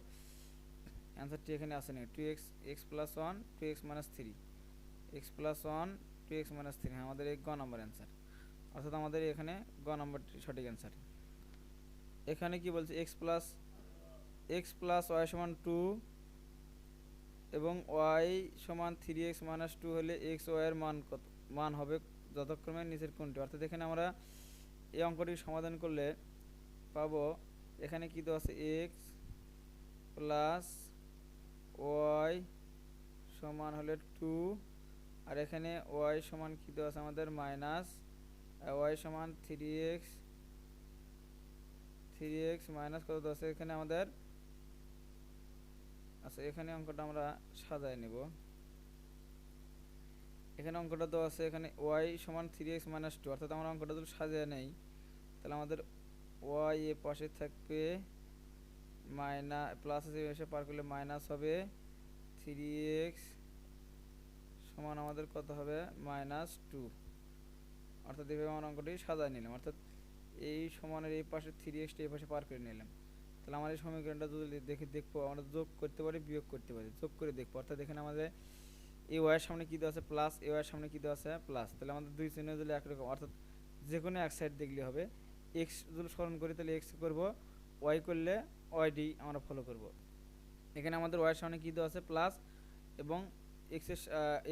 অ্যান্সারটি এখানে আসে না, 2x x plus 1 2x minus 3, x plus 1 2x minus 3, হ্যাঁ আমাদের এই গ নম্বর অ্যান্সার, অর্থাৎ আমাদের এখানে গ নম্বরটি সঠিক অ্যান্সার। এখানে কি বলছে x প্লাস y সমান 2 এবং y সমান 3x মাইনাস 2 হলে x y এর মান হবে যথাক্রমে নিচের কোনটি, অর্থাৎ এখানে আমরা এই অঙ্কটি সমাধান করলে পাবো এখানে কি দেওয়া আছে x প্লাস y সমান হলে 2, আর এখানে y সমান কি দেওয়া আছে আমাদের মাইনাস y সমান 3x মাইনাস কত দেওয়া আছে এখানে আমাদের। আচ্ছা এখানে অঙ্কটা আমরা সাজায় নেব, এখানে অঙ্কটা দেওয়া আছে এখানে y সমান 3x মাইনাস 2, অর্থাৎ আমরা অঙ্কটা যদি সাজিয়ে নেই তাহলে আমাদের y এর পাশে থাকবে মাইনাস প্লাস এসে পার করলে মাইনাস হবে 3x সমান আমাদের কত হবে -2। অর্থাৎ এইভাবে আমরা অঙ্কটি সাজায় নিলাম, অর্থাৎ এই সমানের এই পাশে 3x এই পাশে পার করে নিলাম। তাহলে আমার এই সমীকরণটা যদি দেখবো আমরা যোগ করতে পারি বিয়োগ করতে পারি, যোগ করে দেখবো। অর্থাৎ এখানে আমাদের এই ওয়াইয়ের সামনে কী দেওয়া আছে প্লাস, এই ওয়াইয়ের সামনে কী দেওয়া আছে প্লাস, তাহলে আমাদের দুই চিহ্ন যদি একরকম, অর্থাৎ যে কোনো এক সাইড দেখলে হবে। এক্স যদি স্মরণ করি তাহলে এক্স করব, ওয়াই করলে ওয়াইডি আমরা ফলো করব। এখানে আমাদের ওয়াইয়ের সামনে কী দেওয়া আছে প্লাস এবং এক্সের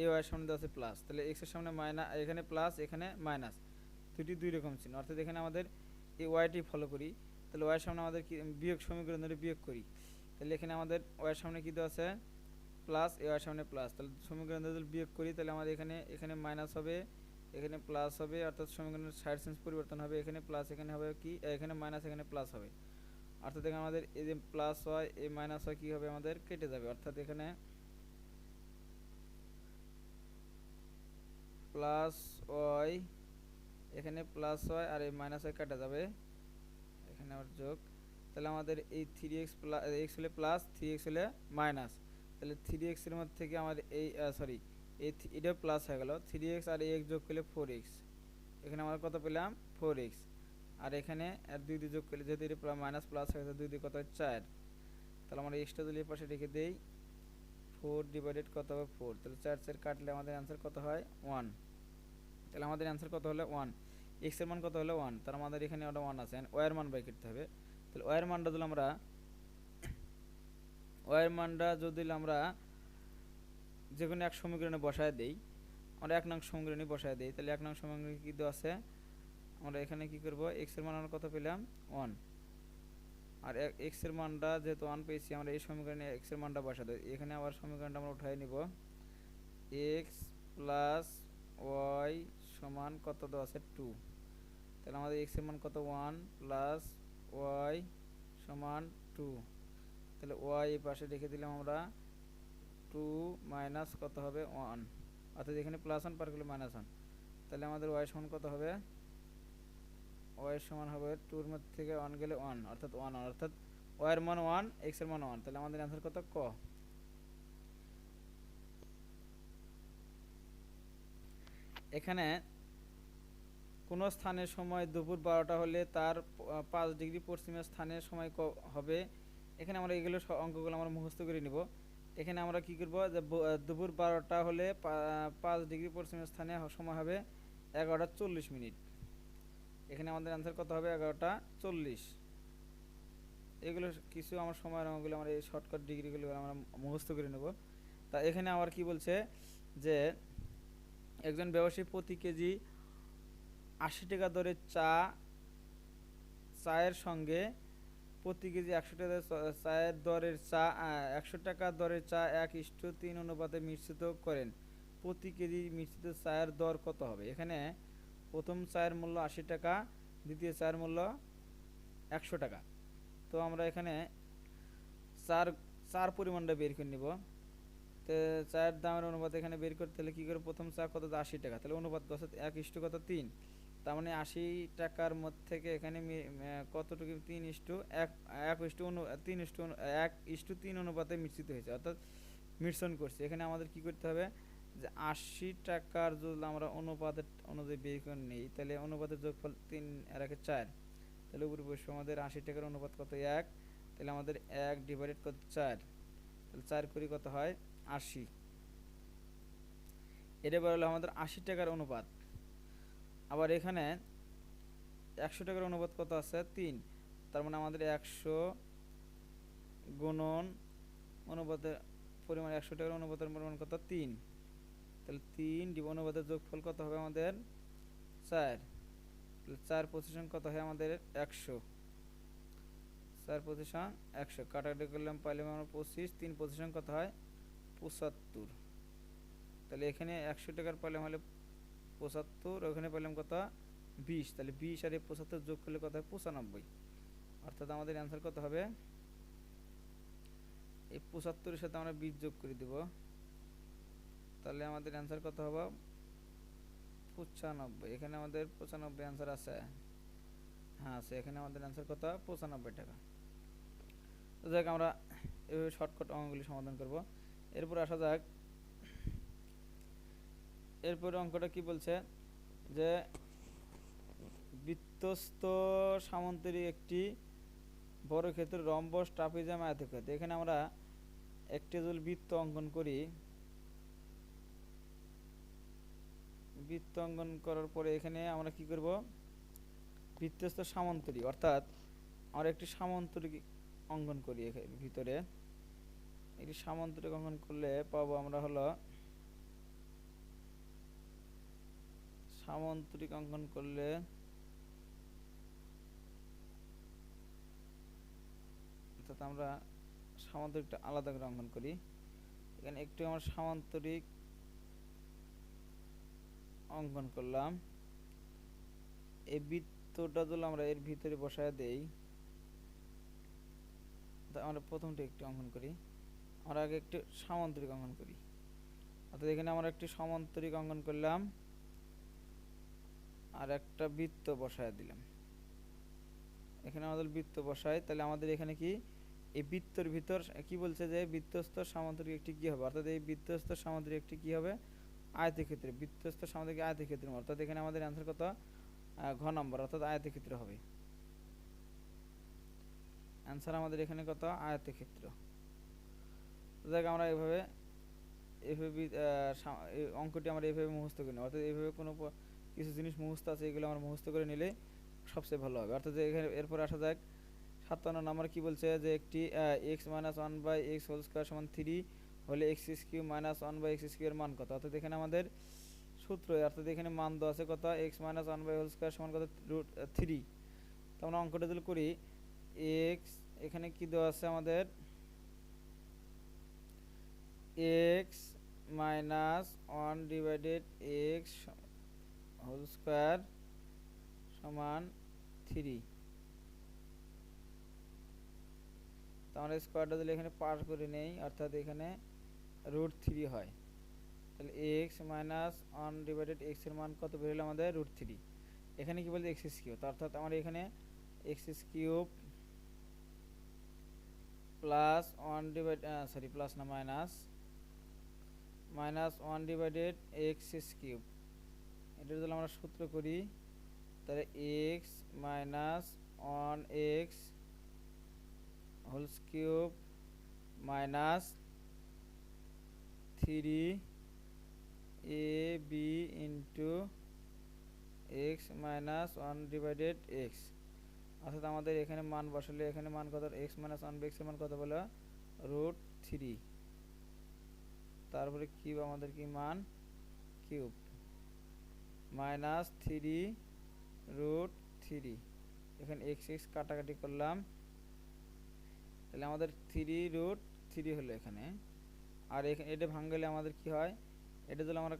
এই ওয়াইয়ের সামনে দেওয়া আছে প্লাস, তাহলে এক্সের সামনে মাইনাস, এখানে প্লাস এখানে মাইনাস, দুটি দুই রকম চিহ্ন। অর্থাৎ এখানে আমাদের এই ওয়াইটি ফলো করি, তাহলে ওয়াইয়ের সামনে আমাদের কি বিয়োগ সমীকরণ ধরে বিয়োগ করি, তাহলে এখানে আমাদের ওয়াইয়ের সামনে কী দেওয়া আছে প্লাস, এ ওয়াইয়ের সামনে প্লাস, তাহলে সমীকরণ যদি বিয়োগ করি তাহলে আমাদের এখানে মাইনাস হবে, এখানে প্লাস হবে, অর্থাৎ সমীকরণের সাইড চেঞ্জ পরিবর্তন হবে, এখানে প্লাস এখানে হবে কি এখানে মাইনাস এখানে প্লাস হবে। অর্থাৎ এখানে আমাদের এই যে প্লাস হয় এই মাইনাস হয় কী হবে আমাদের কেটে যাবে, অর্থাৎ এখানে প্লাস ওয়াই এখানে প্লাস ওয়াই আর এই মাইনাস ওয়াই কাটা যাবে, এখানে আবার যোগ। তাহলে আমাদের এই 3x প্লাস এক্স হলে প্লাস 3x হলে মাইনাস, তাহলে 3x এর মধ্যে থেকে আমার এই সরি এটা প্লাস হয়ে গেল, 3x আর x যোগ করলে 4x, এখানে আমরা কত পেলাম 4x। আর এখানে আর দুই যোগ করলে যেহেতু এটা মাইনাস প্লাস হয়ে গেছে, দুই কত হয় 4, তাহলে আমরা এক্সট্রা যদি এই পাশে রেখে দেই 4 ডিভাইডেড কত হবে 4, তাহলে 4 কাটলে আমাদের অ্যান্সার কত হয় 1। তাহলে আমাদের অ্যান্সার কত হলো 1, এক্স এর মান কত হলো 1, তার আমাদের এখানে ওটা 1 আছে, ওয়াই এর মান বাই করতে হবে। তাহলে ওয়াই এর মানটা যদি আমরা যে কোনো এক সমীকরণে বসায় দেই, আমরা 1 নং সমীকরণে বসায় দেই, তাহলে 1 নং সমীকরণে কী দেওয়া আছে আমরা এখানে কি করব এক্স এর মান আমরা কত পেলাম 1, আর এক্স এর মানটা যেহেতু 1 পেয়েছি আমরা এই সমীকরণে এক্স এর মানটা বসা দেই, এখানে আবার সমীকরণটা আমরা উঠাই নিব এক্স প্লাস ওয়াই সমান কত দেওয়া আছে 2, তাহলে আমাদের এক্স এর মান কত 1 প্লাস ওয়াই সমান 2, তাহলে ওয়াই এই পাশে রেখে দিলাম আমরা 2 মাইনাস কত হবে 1, অর্থাৎ এখানে প্লাস 1 পার করলে মাইনাস 1, তাহলে আমাদের ওয়াই সমান কত হবে ওয়াই সমান হবে 2 এর মধ্যে থেকে 1 গেলে 1, অর্থাৎ 1 অর্থাৎ ওয়াই এর মান 1 এক্স এর মান 1, তাহলে আমাদের অ্যান্সার কত ক। এখানে কোন স্থানের সময় দুপুর 12টা হলে তার 5 ডিগ্রি পশ্চিমের স্থানের সময় হবে। এখানে আমরা এগুলো অঙ্কগুলো আমরা মুখস্থ করে নিব। এখানে আমরা কি করব যে দুপুর 12টা হলে 5 ডিগ্রি পশ্চিমের স্থানে সময় হবে 11টা 40 মিনিট। এখানে আমাদের অ্যান্সার কত হবে 11টা 40। এগুলো কিছু আমার সময়ের অঙ্কগুলো আমরা এই শর্টকাট ডিগ্রিগুলো আমরা মুখস্থ করে নেব। তা এখানে আবার কি বলছে যে একজন ব্যবসায়ী প্রতি কেজি 80 টাকা দরে চায়ের সঙ্গে প্রতি কেজি 100 টাকা চায়ের দরের 100 টাকা দরের চা 1:3 অনুপাতে মিশ্রিত করেন, প্রতি কেজি মিশ্রিত চায়ের দর কত হবে। এখানে প্রথম চায়ের মূল্য 80 টাকা, দ্বিতীয় চায়ের মূল্য 100 টাকা। তো আমরা এখানে চার পরিমাণটা বের করে নিব। তো চায়ের দামের অনুপাত এখানে বের করতে হলে কী করে প্রথম চা কত 80 টাকা, তাহলে অনুপাত কত 1:3, তার মানে 80 টাকার মধ্যে থেকে এখানে কতটুকু 1:3 অনুপাতে মিশ্রিত হয়েছে, অর্থাৎ মিশ্রণ করছে। এখানে আমাদের কি করতে হবে যে 80 টাকার যদি আমরা অনুপাতের অনুযায়ী বের করে নিই তাহলে অনুপাতের যোগফল 3 আর 1 4, তাহলে উপরে বসে আমাদের 80 টাকার অনুপাত কত 1, তাহলে আমাদের 1 ডিভাইডেড কত 4, তাহলে 4 করি কত হয় 80। এটা বললো আমাদের 80 টাকার অনুপাত। আবার এখানে 100 টাকার অনুপাত কত আছে 3, তার মানে আমাদের 100 গুণন অনুপাতের পরিমাণ 100 টাকার অনুপাতের পরিমাণ কত 3, তাহলে 3 অনুপাতের যোগফল কত হবে আমাদের 4, তাহলে 4 পজিশন কত হয় আমাদের 100, 4 পজিশন 100 কাটাকাটি করলাম পাইলাম আমরা 25, 3 পজিশন কত হয় 75, তাহলে এখানে 100 টাকার পাইলাম হলে 75, ওখানে পাইলাম কত 20, তাহলে 20 আর 75 যোগ করলে কত হয় 95, অর্থাৎ আমাদের অ্যান্সার কত হবে এই 75 এর সাথে আমরা 20 যোগ করে দেব, তাহলে আমাদের অ্যান্সার কত হবে 95। এখানে আমাদের 95 অ্যান্সার আছে, হ্যাঁ আছে, এখানে আমাদের অ্যান্সার কত 95 টাকা। যাক আমরা এভাবে শর্টকাট অঙ্কগুলি সমাধান করব। এরপর আসা যাক, এরপরে অঙ্কটা কি বলছে যে বৃত্তস্থ সামান্তরিক একটি বর্গক্ষেত্র রম্বস ট্রাপিজিয়াম আয়তক্ষেত্র। এখানে আমরা একটি যদি বৃত্ত অঙ্কন করি, বৃত্ত অঙ্কন করার পরে এখানে আমরা কি করব, বৃত্তস্থ সামান্তরিক অর্থাৎ আমরা একটি সামান্তরিক অঙ্কন করি। ভিতরে একটি সামান্তরিক অঙ্কন করলে পাবো আমরা হলো, সামান্তরিক অঙ্কন করলে অর্থাৎ আমরা সামান্তরিকটা আলাদা করে অঙ্কন করি। এখানে একটু আমরা সামান্তরিক অঙ্কন করলাম। এই বৃত্তটা যদি আমরা এর ভিতরে বসায় দেই, আমরা প্রথমটা একটু অঙ্কন করি। আমরা আগে একটু সামান্তরিক অঙ্কন করি, অর্থাৎ এখানে আমরা একটি সামান্তরিক অঙ্কন করলাম আর একটা বৃত্ত বসায় দিলাম। এখানে আমাদের বৃত্ত বসাই, তাহলে আমাদের এখানে কি এই বৃত্তর ভিতর কি বলছে যে বৃত্তস্থ সামান্তরিক একটি কি হবে, অর্থাৎ এই বৃত্তস্থ সামান্তরিক একটি কি হবে, আয়তক্ষেত্র। বৃত্তস্থ সামান্তরিক আয়তক্ষেত্র, অর্থাৎ এখানে আমাদের অ্যান্সার কত, ঘ নম্বর, অর্থাৎ আয়তক্ষেত্র হবে। অ্যান্সার আমাদের এখানে কত, আয়তক্ষেত্র। দেখ আমরা এভাবে অঙ্কটি আমরা এইভাবে মুখস্থ করি না, অর্থাৎ এইভাবে কোনো কিছু জিনিস মুখস্থ আছে, এগুলো আমরা মুখস্থ করে নিলে সবচেয়ে ভালো হবে। অর্থাৎ এখানে এরপর আসা যাক 57 নম্বর কি বলছে যে একটি x minus one by x whole square সমান 3 হলে x cube minus one by x cube এর মান কত। অর্থাৎ এখানে আমাদের সূত্র, অর্থাৎ এখানে মান দেওয়া আছে কত, x minus one by whole square সমান কত, √3। তো আমরা অঙ্কটা যদি করি, এক্স এখানে কি দেওয়া আছে আমাদের, x minus one divided x whole square সমান 3। তো আমরা স্কোয়ারটা দিলে এখানে পার করে নেই, অর্থাৎ এখানে √3 হয়। তাহলে x minus one divided x এর মান কত বের হলো আমাদের, √3। এখানে কি বলছে এক্স কিউব, অর্থাৎ আমরা এখানে x cube plus one divide plus না minus one divided x cube, এটা যদি আমরা সূত্র করি, তাহলে x minus one x whole cube minus 3ab into x minus one divided x. অর্থাৎ আমাদের এখানে মান বসালে এখানে মান কত, x minus one by x এর মান কত বলে, √3। তারপরে কিউব আমাদের কি মান, কিউব মাইনাস 3√3। এখানে এক্স এক্স কাটাকাটি করলাম, তাহলে আমাদের 3√3 হলো এখানে। আর এখানে এটা ভাঙলে আমাদের কি হয়, এটা যদি আমরা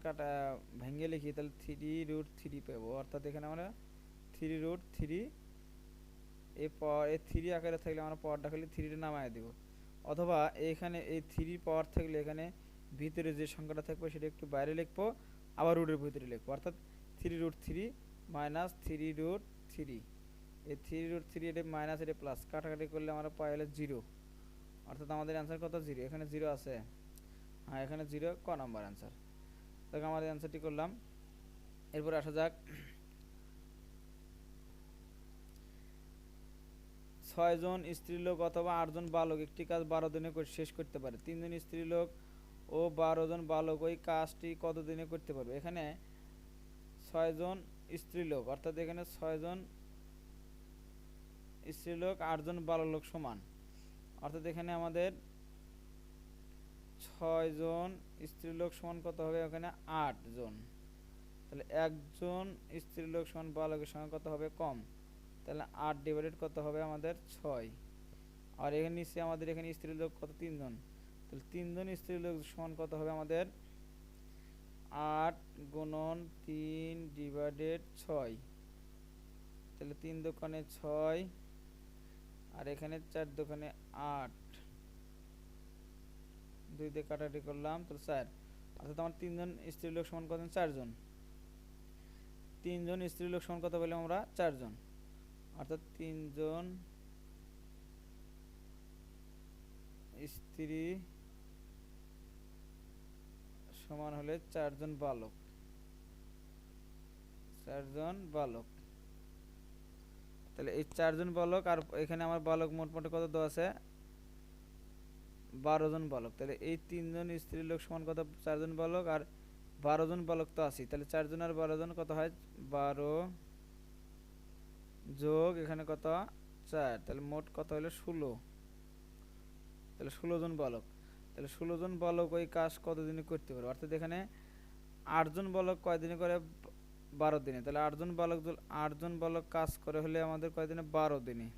ভেঙে লিখি তাহলে 3√3 পাবো। অর্থাৎ এখানে আমরা 3√3 এই পাওয়ার, এই 3 আকারে থাকলে আমরা পাওয়ারটা খালি 3টা নামায় দেব, অথবা এখানে এই 3 পাওয়ার থাকলে এখানে ভিতরে যে সংখ্যাটা থাকবে সেটা একটু বাইরে লিখবো, আবার রুটের ভিতরে লিখবো, অর্থাৎ 3√3 মাইনাস 3√3। এই 3√3 এটা মাইনাস এটা প্লাস কাটাকাটি করলে আমরা পাই হলো 0, অর্থাৎ আমাদের অ্যান্সার কত, 0। এখানে 0 আছে, হ্যাঁ এখানে 0 ক নাম্বার অ্যান্সার। দেখো আমাদের অ্যান্সারটি করলাম। এরপর আসা যাক 6 জন স্ত্রীলোক অথবা 8 জন বালক একটি কাজ 12 দিনে শেষ করতে পারে। 3 জন স্ত্রীলোক ও 12 জন বালক ওই কাজটি কত দিনে করতে পারবে। এখানে 6 জন স্ত্রীলোক, অর্থাৎ এখানে 6 জন স্ত্রীলোক 8 জন বালক সমান, অর্থাৎ এখানে আমাদের 6 জন স্ত্রীলোক সমান কত হবে, এখানে 8 জন। তাহলে একজন স্ত্রীলোক সমান বালকের সংখ্যা কত হবে, কম। তাহলে 8 ডিভাইডেড কত হবে আমাদের 6। আর এখানে নিচে আমাদের এখানে স্ত্রীলোক কত, 3 জন। তাহলে 3 জন স্ত্রীলোক সমান কত হবে আমাদের, 8 গুণন 3 ডিভাইডেড 6। তাহলে 3 দোকানে 6 আর এখানে 4 দোকানে 8, 2 দিয়ে কাটাকাটি করলাম, তাহলে 4। অর্থাৎ আমার 3 জন স্ত্রীলোক সমান কত, 4 জন। 3 জন স্ত্রীলোক সমান কত বললাম আমরা, 4 জন। অর্থাৎ 3 জন স্ত্রী সমান হলে 4 জন বালক। 4 জন বালক, তাহলে এই 4 জন বালক, আর এখানে আমার বালক মোট কত দেওয়া আছে? 12 জন বালক। তাহলে এই 3 জন স্ত্রী লোক সমান কত? 4 জন বালক, আর 12 জন বালক তো আছেই। তাহলে 4 জন আর 12 জন কত হয়? 12 যোগ এখানে কত? 4, তাহলে মোট কত হলো? 16। তাহলে 16 জন বালক। তাহলে 16 জন বালক ওই কাজ কতদিনে করতে পারবে? অর্থাৎ এখানে 8 জন বালক কয়দিনে করে? 12 দিনে। তাহলে 8 জন বালক কাজ করে হলে আমাদের কয়দিনে? 12 দিনে।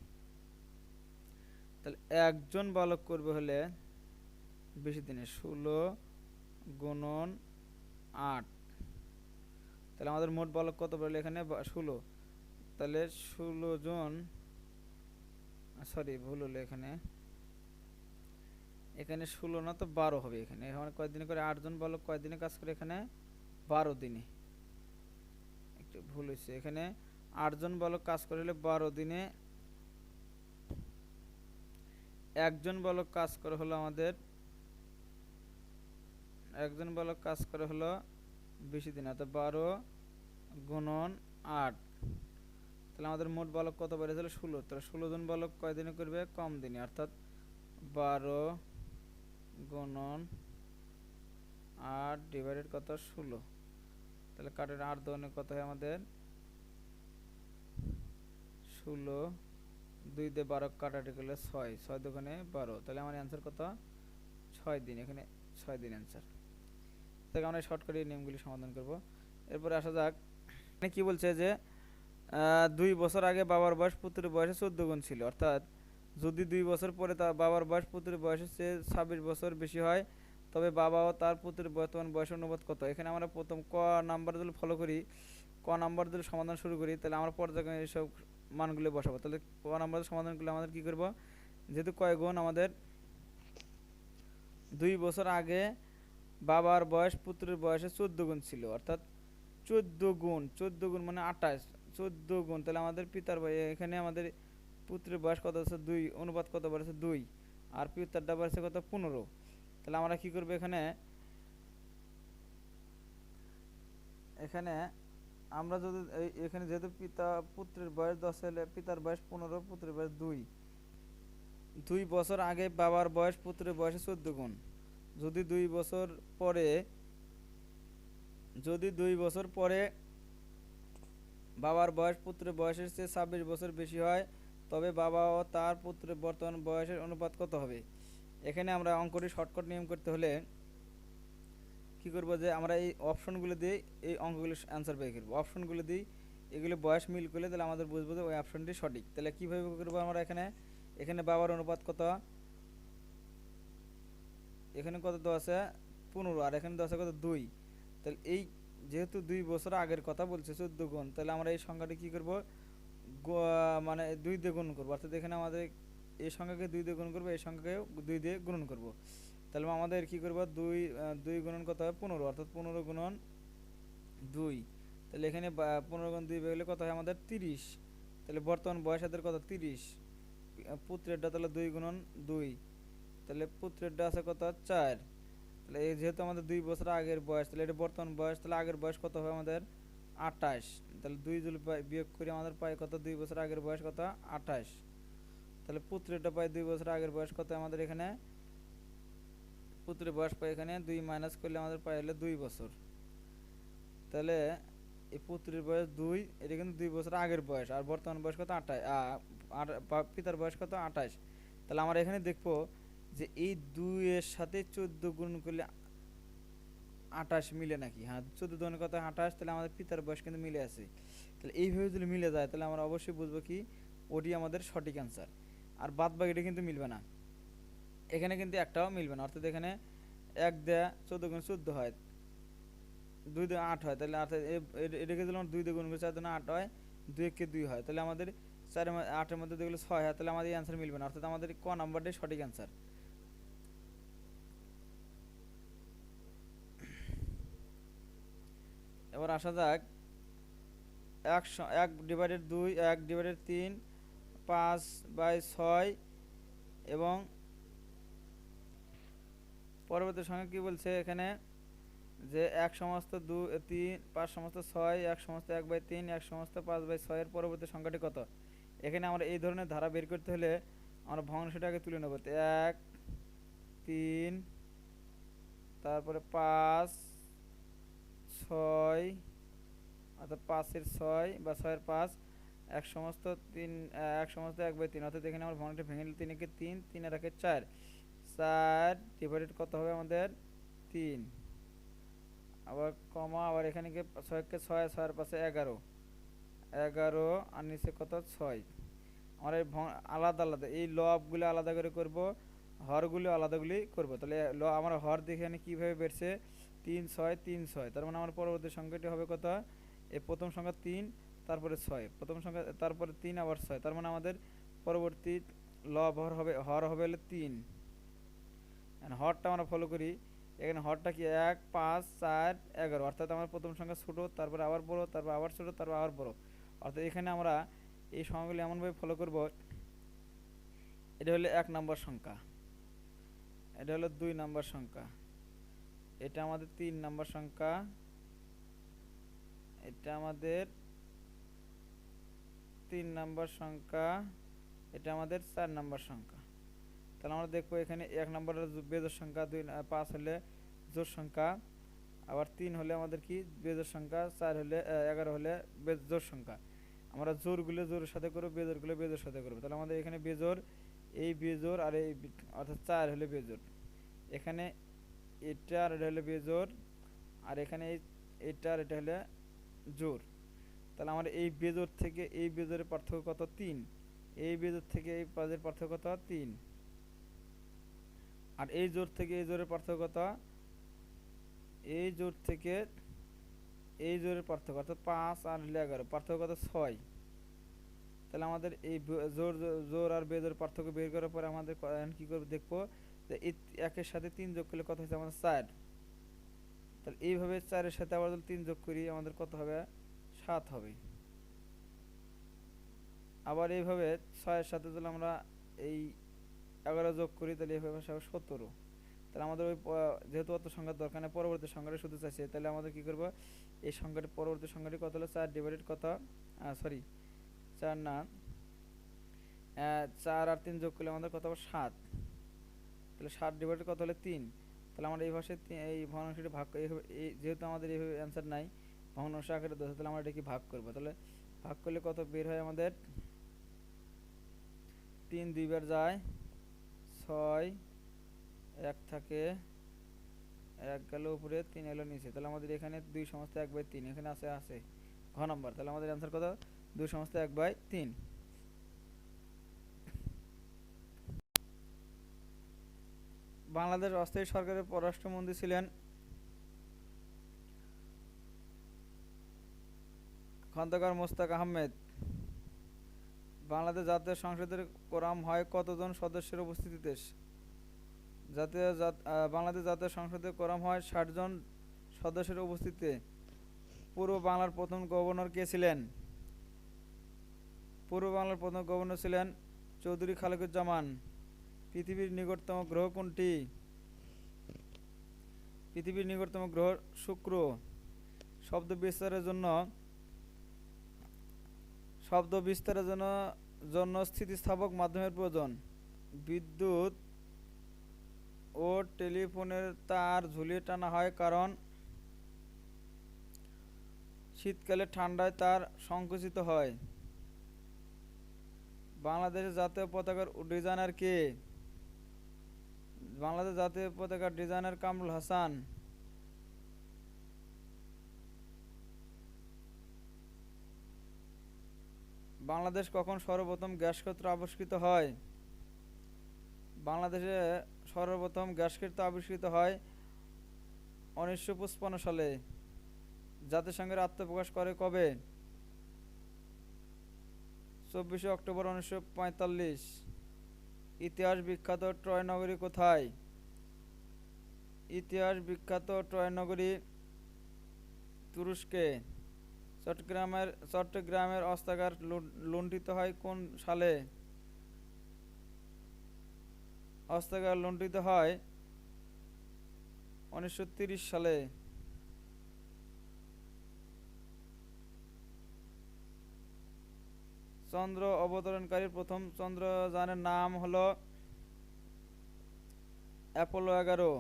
তাহলে একজন বালক করবে হলে 20 দিনে। 16 গুণন 8, তাহলে আমাদের মোট বালক কত পড়লো এখানে? 16। তাহলে 16 জন, সরি ভুল হলো, এখানে 16 না তো 12 হবে। এখানে কয়দিনে করে? 8 জন বালক কয়দিনে কাজ করে? এখানে 12 দিনে। একটু ভুল হয়েছে, এখানে 8 জন বালক কাজ করে হলে 12 দিনে। একজন বালক কাজ করে হলো আমাদের, একজন বালক কাজ করে হলো 20 দিন, অর্থাৎ 12 গুণন 8, তাহলে আমাদের মোট বালক কত বেড়েছিল? 16। তাহলে 16 জন বালক কয়দিনে করবে? কম দিনে, অর্থাৎ 12 গুণন 8 ডিভাইডেড কত? 16। তাহলে কাটের 8 দোকানে কত হয় আমাদের? 16, 2 দিয়ে 12 কাটাটি করলে 6, 6 দোকানে 12, তাহলে আমার অ্যান্সার কত? 6 দিন। এখানে 6 দিন অ্যান্সার। তাহলে আমরা শর্টকাটে এই নিয়মগুলি সমাধান করব। এরপরে আসা যাক, এখানে কি বলছে যে 2 বছর আগে বাবার বয়স পুত্রের বয়সে 14 গুণ ছিল, অর্থাৎ যদি 2 বছর পরে তার বাবার বয়স পুত্রের বয়সের চেয়ে 26 বছর বেশি হয়, তবে বাবা ও তার পুত্রের বর্তমান বয়সের অনুপাত কত? এখানে আমরা প্রথম ক নাম্বার যদি ফলো করি, ক নাম্বার যদি সমাধান শুরু করি, তাহলে আমরা পর্যায়ক্রমে এইসব মানগুলো বসাবো। তাহলে ক নাম্বার সমাধান করলে আমাদের কি করব? যেহেতু কয় গুণ, আমাদের 2 বছর আগে বাবার বয়স পুত্রের বয়সে 14 গুণ ছিল, অর্থাৎ 14 গুণ মানে 28, 14 গুণ। তাহলে আমাদের পিতার বয়স, এখানে আমাদের পুত্রের বয়স কত আছে? 2, অনুপাত কত বাড়ছে? 2, আর পিতারটা বাড়ছে কত? 15। তাহলে আমরা কি করব? এখানে আমরা যদি এখানে যেহেতু পুত্রের বয়স 10 হলে পিতার বয়স 15, পুত্রের বয়স 2 বছর আগে বাবার বয়স পুত্রের বয়সে 14 গুণ। যদি 2 বছর পরে বাবার বয়স পুত্রের বয়সের চেয়ে 26 বছর বেশি হয়, তবে বাবা ও তার পুত্রের বর্তমান বয়সের অনুপাত কত হবে? এখানে আমরা অঙ্কটি শর্টকাট নিয়ম করতে হলে কি করব? যে আমরা এই অপশনগুলো দিয়ে এই অঙ্কগুলো অ্যান্সার বের করব। অপশনগুলো দিই, এগুলো বয়স মিল করলে তাহলে আমাদের বুঝবো যে ওই অপশনটি সঠিক। তাহলে কীভাবে করবো আমরা? এখানে বাবার অনুপাত কত? এখানে কত দেওয়া আছে? 15, আর এখানে দেওয়া আছে কত? 2। তাহলে এই যেহেতু 2 বছর আগের কথা বলছে 14 গুণ, তাহলে আমরা এই সংখ্যাটি কি করব? মানে 2 দিয়ে গুণ করবো, অর্থাৎ এখানে আমাদের এই সংখ্যাকে 2 দিয়ে গুণ করবো, এই সংখ্যাকে 2 দিয়ে গুণন করব। তাহলে আমাদের কি করবো? 2 গুণন কত হয়? 15, অর্থাৎ 15 গুণন 2। তাহলে এখানে 15 গুণ 2 বেরোলে কত হয় আমাদের? 30। তাহলে বর্তমান বয়স এদের কত? 30। পুত্রেরটা তাহলে 2 গুণন 2, তাহলে পুত্রেরটা আছে কত? 4। তাহলে এই যেহেতু আমাদের 2 বছর আগের বয়স, তাহলে এটা বর্তমান বয়স, তাহলে আগের বয়স কত হবে আমাদের? 28। তাহলে 2 যদি বিয়োগ করে আমাদের পাই কত? 2 বছর আগের বয়স কত? 28। তাহলে পুত্রেরটা পাই 2 বছর আগের বয়স কত? আমাদের এখানে পুত্রের বয়স পাই এখানে 2 মাইনাস করলে আমাদের পাই হলো 2 বছর। তাহলে এই পুত্রের বয়স 2, এটা কিন্তু 2 বছর আগের বয়স, আর বর্তমান বয়স কত? 28, আর পিতার বয়স কত? 28। তাহলে আমরা এখানে দেখবো যে এই 2 এর সাথে 14 গুণ করলে 28 মিলে নাকি। হ্যাঁ, 14 দুগুণে কত? 28। তাহলে আমাদের পিতার বয়স কিন্তু মিলে আছে। তাহলে এইভাবে যদি মিলে যায়, তাহলে আমরা অবশ্যই বুঝবো কি ওটি আমাদের সঠিক অ্যান্সার। আর বাদ বাকিটা কিন্তু মিলবে না, এখানে কিন্তু একটাও মিলবে না। অর্থাৎ এখানে 1 দেয়া 14 গুণ 14 হয়, 2 দিয়ে 8 হয়, তাহলে এটাকে দিলাম 2 দিয়ে গুণ করে 4 দিয়ে 8 হয়, 2 একে 2 হয়, তাহলে আমাদের 4 8-এর মধ্যে দেখলে 6 হয়, তাহলে আমাদের অ্যান্সার মিলবে না। অর্থাৎ আমাদের ক নাম্বারটাই সঠিক অ্যান্সার। এবার আসা যাক 1/2, 1/3, 5/6 এবং পরবর্তী সংখ্যা কি বলছে এখানে, যে 1 সমস্ত 2 3 5 সমস্ত 6 1 সমস্ত 1/3 1 সমস্ত 5/6 এর পরবর্তী সংখ্যাটি কত। এখানে আমরা এই ধরনের ধারা বের করতে হলে আমরা ভগ্নাংশটাকে তুলে নেব। 1 3 তারপরে 5 6 অর্থাৎ 5 এর 6 বা 6 এর 5 1 সমস্ত 3 1 সমস্ত 1/3 অর্থাৎ এখানে আমরা ভগ্নাংশটা ভেঙে নিলে 3 একে 3 3 আর 1 4 4 ডিভাইডেড কত হবে আমাদের 3, আবার কমা আবার এখানে কি 6 কে 6 6 এর পাশে 11 11 আর নিচে কত 6। আমরা এই আলাদা আলাদা এই লবগুলো আলাদা করে করব, হরগুলো আলাদাগুলি করব। তাহলে আমার হর দেখে এখানে কীভাবে বেরছে 3 6 3 6, তার মানে আমার পরবর্তী সংখ্যাটি হবে কত, এই প্রথম সংখ্যা 3 তারপরে 6 প্রথম সংখ্যা তারপরে 3 আবার 6, তার মানে আমাদের পরবর্তী লব হর হবে হলো 3। হরটা আমরা ফলো করি, এখানে হরটা কি 1 5 4 11 অর্থাৎ আমার প্রথম সংখ্যা ছোটো, তারপর আবার বড়, তারপর আবার ছোটো, তারপর আবার বড়। অর্থাৎ এখানে আমরা এই সংখ্যাগুলি এমনভাবে ফলো করব, এটা হলো 1 নম্বর সংখ্যা, এটা হলো 2 নম্বর সংখ্যা, এটা আমাদের 3 নম্বর সংখ্যা, এটা আমাদের 3 নম্বর সংখ্যা, এটা আমাদের 4 নম্বর সংখ্যা। তাহলে আমরা দেখবো এখানে 1 নম্বরের বেজোড় সংখ্যা 5 হলে জোড় সংখ্যা, আবার 3 হলে আমাদের কি বেজোড় সংখ্যা, 4 হলে 11 হলে জোড় সংখ্যা। আমরা জোড়গুলো জোড়ের সাথে করবো, বেজোড়গুলো বেজোড় সাথে করবো। তাহলে আমাদের এখানে বেজোড়, এই বেজোড় আর এই অর্থাৎ 4 হলে বেজোড়, এখানে এটা আর এটা হলে বেজোড়, আর এখানে এইটা আর এটা হলে জোড়। তাহলে আমরা এই বেজোড় থেকে এই বেজোড়ের পার্থক্য কত 3, এই বেজোড় থেকে এই পাঁচের পার্থক্য কত 3, আর এই জোড় থেকে এই জোড়ের পার্থক্য কত, এই জোড় থেকে এই জোড়ের পার্থক্য অর্থাৎ 5 আর 11 পার্থক্য কত 6। তাহলে আমাদের এই জোড় আর বেজোড় পার্থক্য বের করার পরে আমাদের কি করব দেখবো যে একের সাথে 3 যোগ করলে কত হচ্ছে আমাদের 4। তাহলে এইভাবে 4 এর সাথে আবার যদি 3 যোগ করি আমাদের কত হবে 7 হবে। আবার এইভাবে 6 এর সাথে যদি আমরা এই 11 যোগ করি তাহলে এইভাবে 17। তাহলে আমাদের ওই যেহেতু অত সংখ্যার দরকার নেই, পরবর্তী সংখ্যাটা শুধু চাইছে, তাহলে আমাদের কি করব এই সংখ্যাটি পরবর্তী সংখ্যাটি কত হলো 4 ডিভাইডেড কত 4 না 4 আর 3 যোগ করলে আমাদের কত হবে 7। তাহলে 7 ডিভাইডেড কত হলে 3। তাহলে আমরা এই ভাষায় এই ভগ্নাংশটি ভাগ এই যেহেতু আমাদের এইভাবে অ্যান্সার নাই ভগ্নাংশ আকারে দেওয়া, তাহলে আমরা এটাকে ভাগ করব। তাহলে ভাগ করলে কত বের হয় আমাদের 3 2 বার যায় 6, 1 থাকে 1 গেল উপরে 3 এলো নিচে। তাহলে আমাদের এখানে 2 সমস্ত 1/3 এখানে আছে ঘ নাম্বার। তাহলে আমাদের অ্যান্সার কত 2 সমস্ত 1/3। বাংলাদেশ অস্থায়ী সরকারের পররাষ্ট্রমন্ত্রী ছিলেন খন্দকার মোস্তাক আহমেদ। বাংলাদেশ জাতীয় সংসদের কোরাম হয় কতজন সদস্যের উপস্থিতিতে? বাংলাদেশ জাতীয় সংসদের কোরাম হয় 60 জন সদস্যের উপস্থিতিতে। পূর্ব বাংলার প্রথম গভর্নর কে ছিলেন? পূর্ব বাংলার প্রথম গভর্নর ছিলেন চৌধুরী খালেকুজ্জামান। পৃথিবীর নিকটতম গ্রহ কোনটি? পৃথিবীর নিকটতম গ্রহ শুক্র। শব্দ বিস্তারের জন্য স্থিতিস্থাপক মাধ্যমের প্রয়োজন। বিদ্যুৎ ও টেলিফোনের তার ঝুলিয়ে টানা হয় কারণ শীতকালে ঠান্ডায় তার সংকুচিত হয়। বাংলাদেশের জাতীয় পতাকার ডিজাইনার কে? বাংলাদেশ জাতীয় পতাকার ডিজাইনার কামরুল হাসান। বাংলাদেশ কখন সর্বপ্রথম গ্যাস ক্ষেত্র আবিষ্কৃত হয়? বাংলাদেশে সর্বপ্রথম গ্যাস ক্ষেত্র আবিষ্কৃত হয় 1955 সালে। জাতিসংঘের আত্মপ্রকাশ করে কবে? 24 অক্টোবর 1945। ইতিহাস বিখ্যাত ট্রয় নগরী কোথায়? ইতিহাস বিখ্যাত ট্রয় নগরী তুরস্কে। চট্টগ্রামের অস্ত্রাগার লুণ্ঠিত হয় কোন সালে? অস্ত্রাগার লুণ্ঠিত হয় 1930 সালে। চন্দ্র অবতরণকারী প্রথম চন্দ্রযানের নাম হলো অ্যাপোলো 11।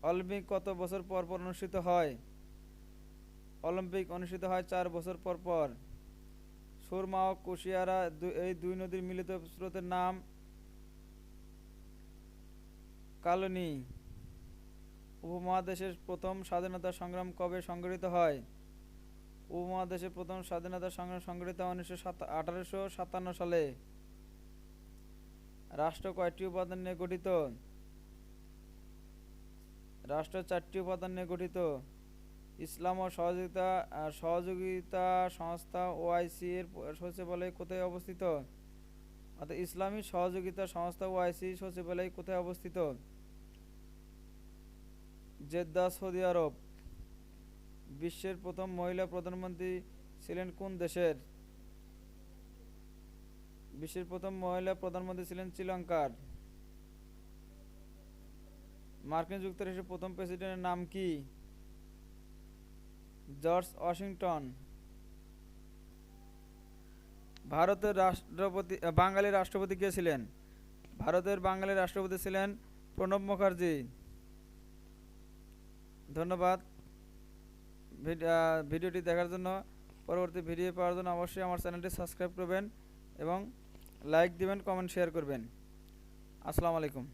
অলিম্পিক কত বছর পর পর অনুষ্ঠিত হয়? অলিম্পিক অনুষ্ঠিত হয় 4 বছর পর পর। সুরমা ও কুশিয়ারা এই দুই নদীর মিলিত স্রোতের নাম কালনী। উপমহাদেশের প্রথম স্বাধীনতা সংগ্রাম কবে সংঘটিত হয়? উপমহাদেশের প্রথম স্বাধীনতা সংগ্রাম সংঘটিত হয় 1857 সালে। রাষ্ট্র কয়টি উপাদান নিয়ে গঠিত? রাষ্ট্র 4টি উপাদান নিয়ে গঠিত। ইসলাম ও সহযোগিতা সংস্থা ওআইসি এর সচিবালয় কোথায় অবস্থিত? অর্থাৎ ইসলামী সহযোগিতা সংস্থা ওআইসি সচিবালয় কোথায় অবস্থিত? জেদ্দা, সৌদি আরব। বিশ্বের প্রথম মহিলা প্রধানমন্ত্রী ছিলেন কোন দেশের? বিশ্বের প্রথম মহিলা প্রধানমন্ত্রী ছিলেন শ্রীলঙ্কার। মার্কিন যুক্তরাষ্ট্রের প্রথম প্রেসিডেন্টের নাম কি? George Washington. ভারতের বাঙালি রাষ্ট্রপতি কে ছিলেন? ভারতের বাঙালি রাষ্ট্রপতি ছিলেন প্রণব মুখার্জি। ধন্যবাদ ভিডিওটি দেখার জন্য। পরবর্তী ভিডিও পাওয়ার জন্য অবশ্যই আমার চ্যানেলটি সাবস্ক্রাইব করবেন এবং লাইক দিবেন, কমেন্ট শেয়ার করবেন। আসসালামু আলাইকুম।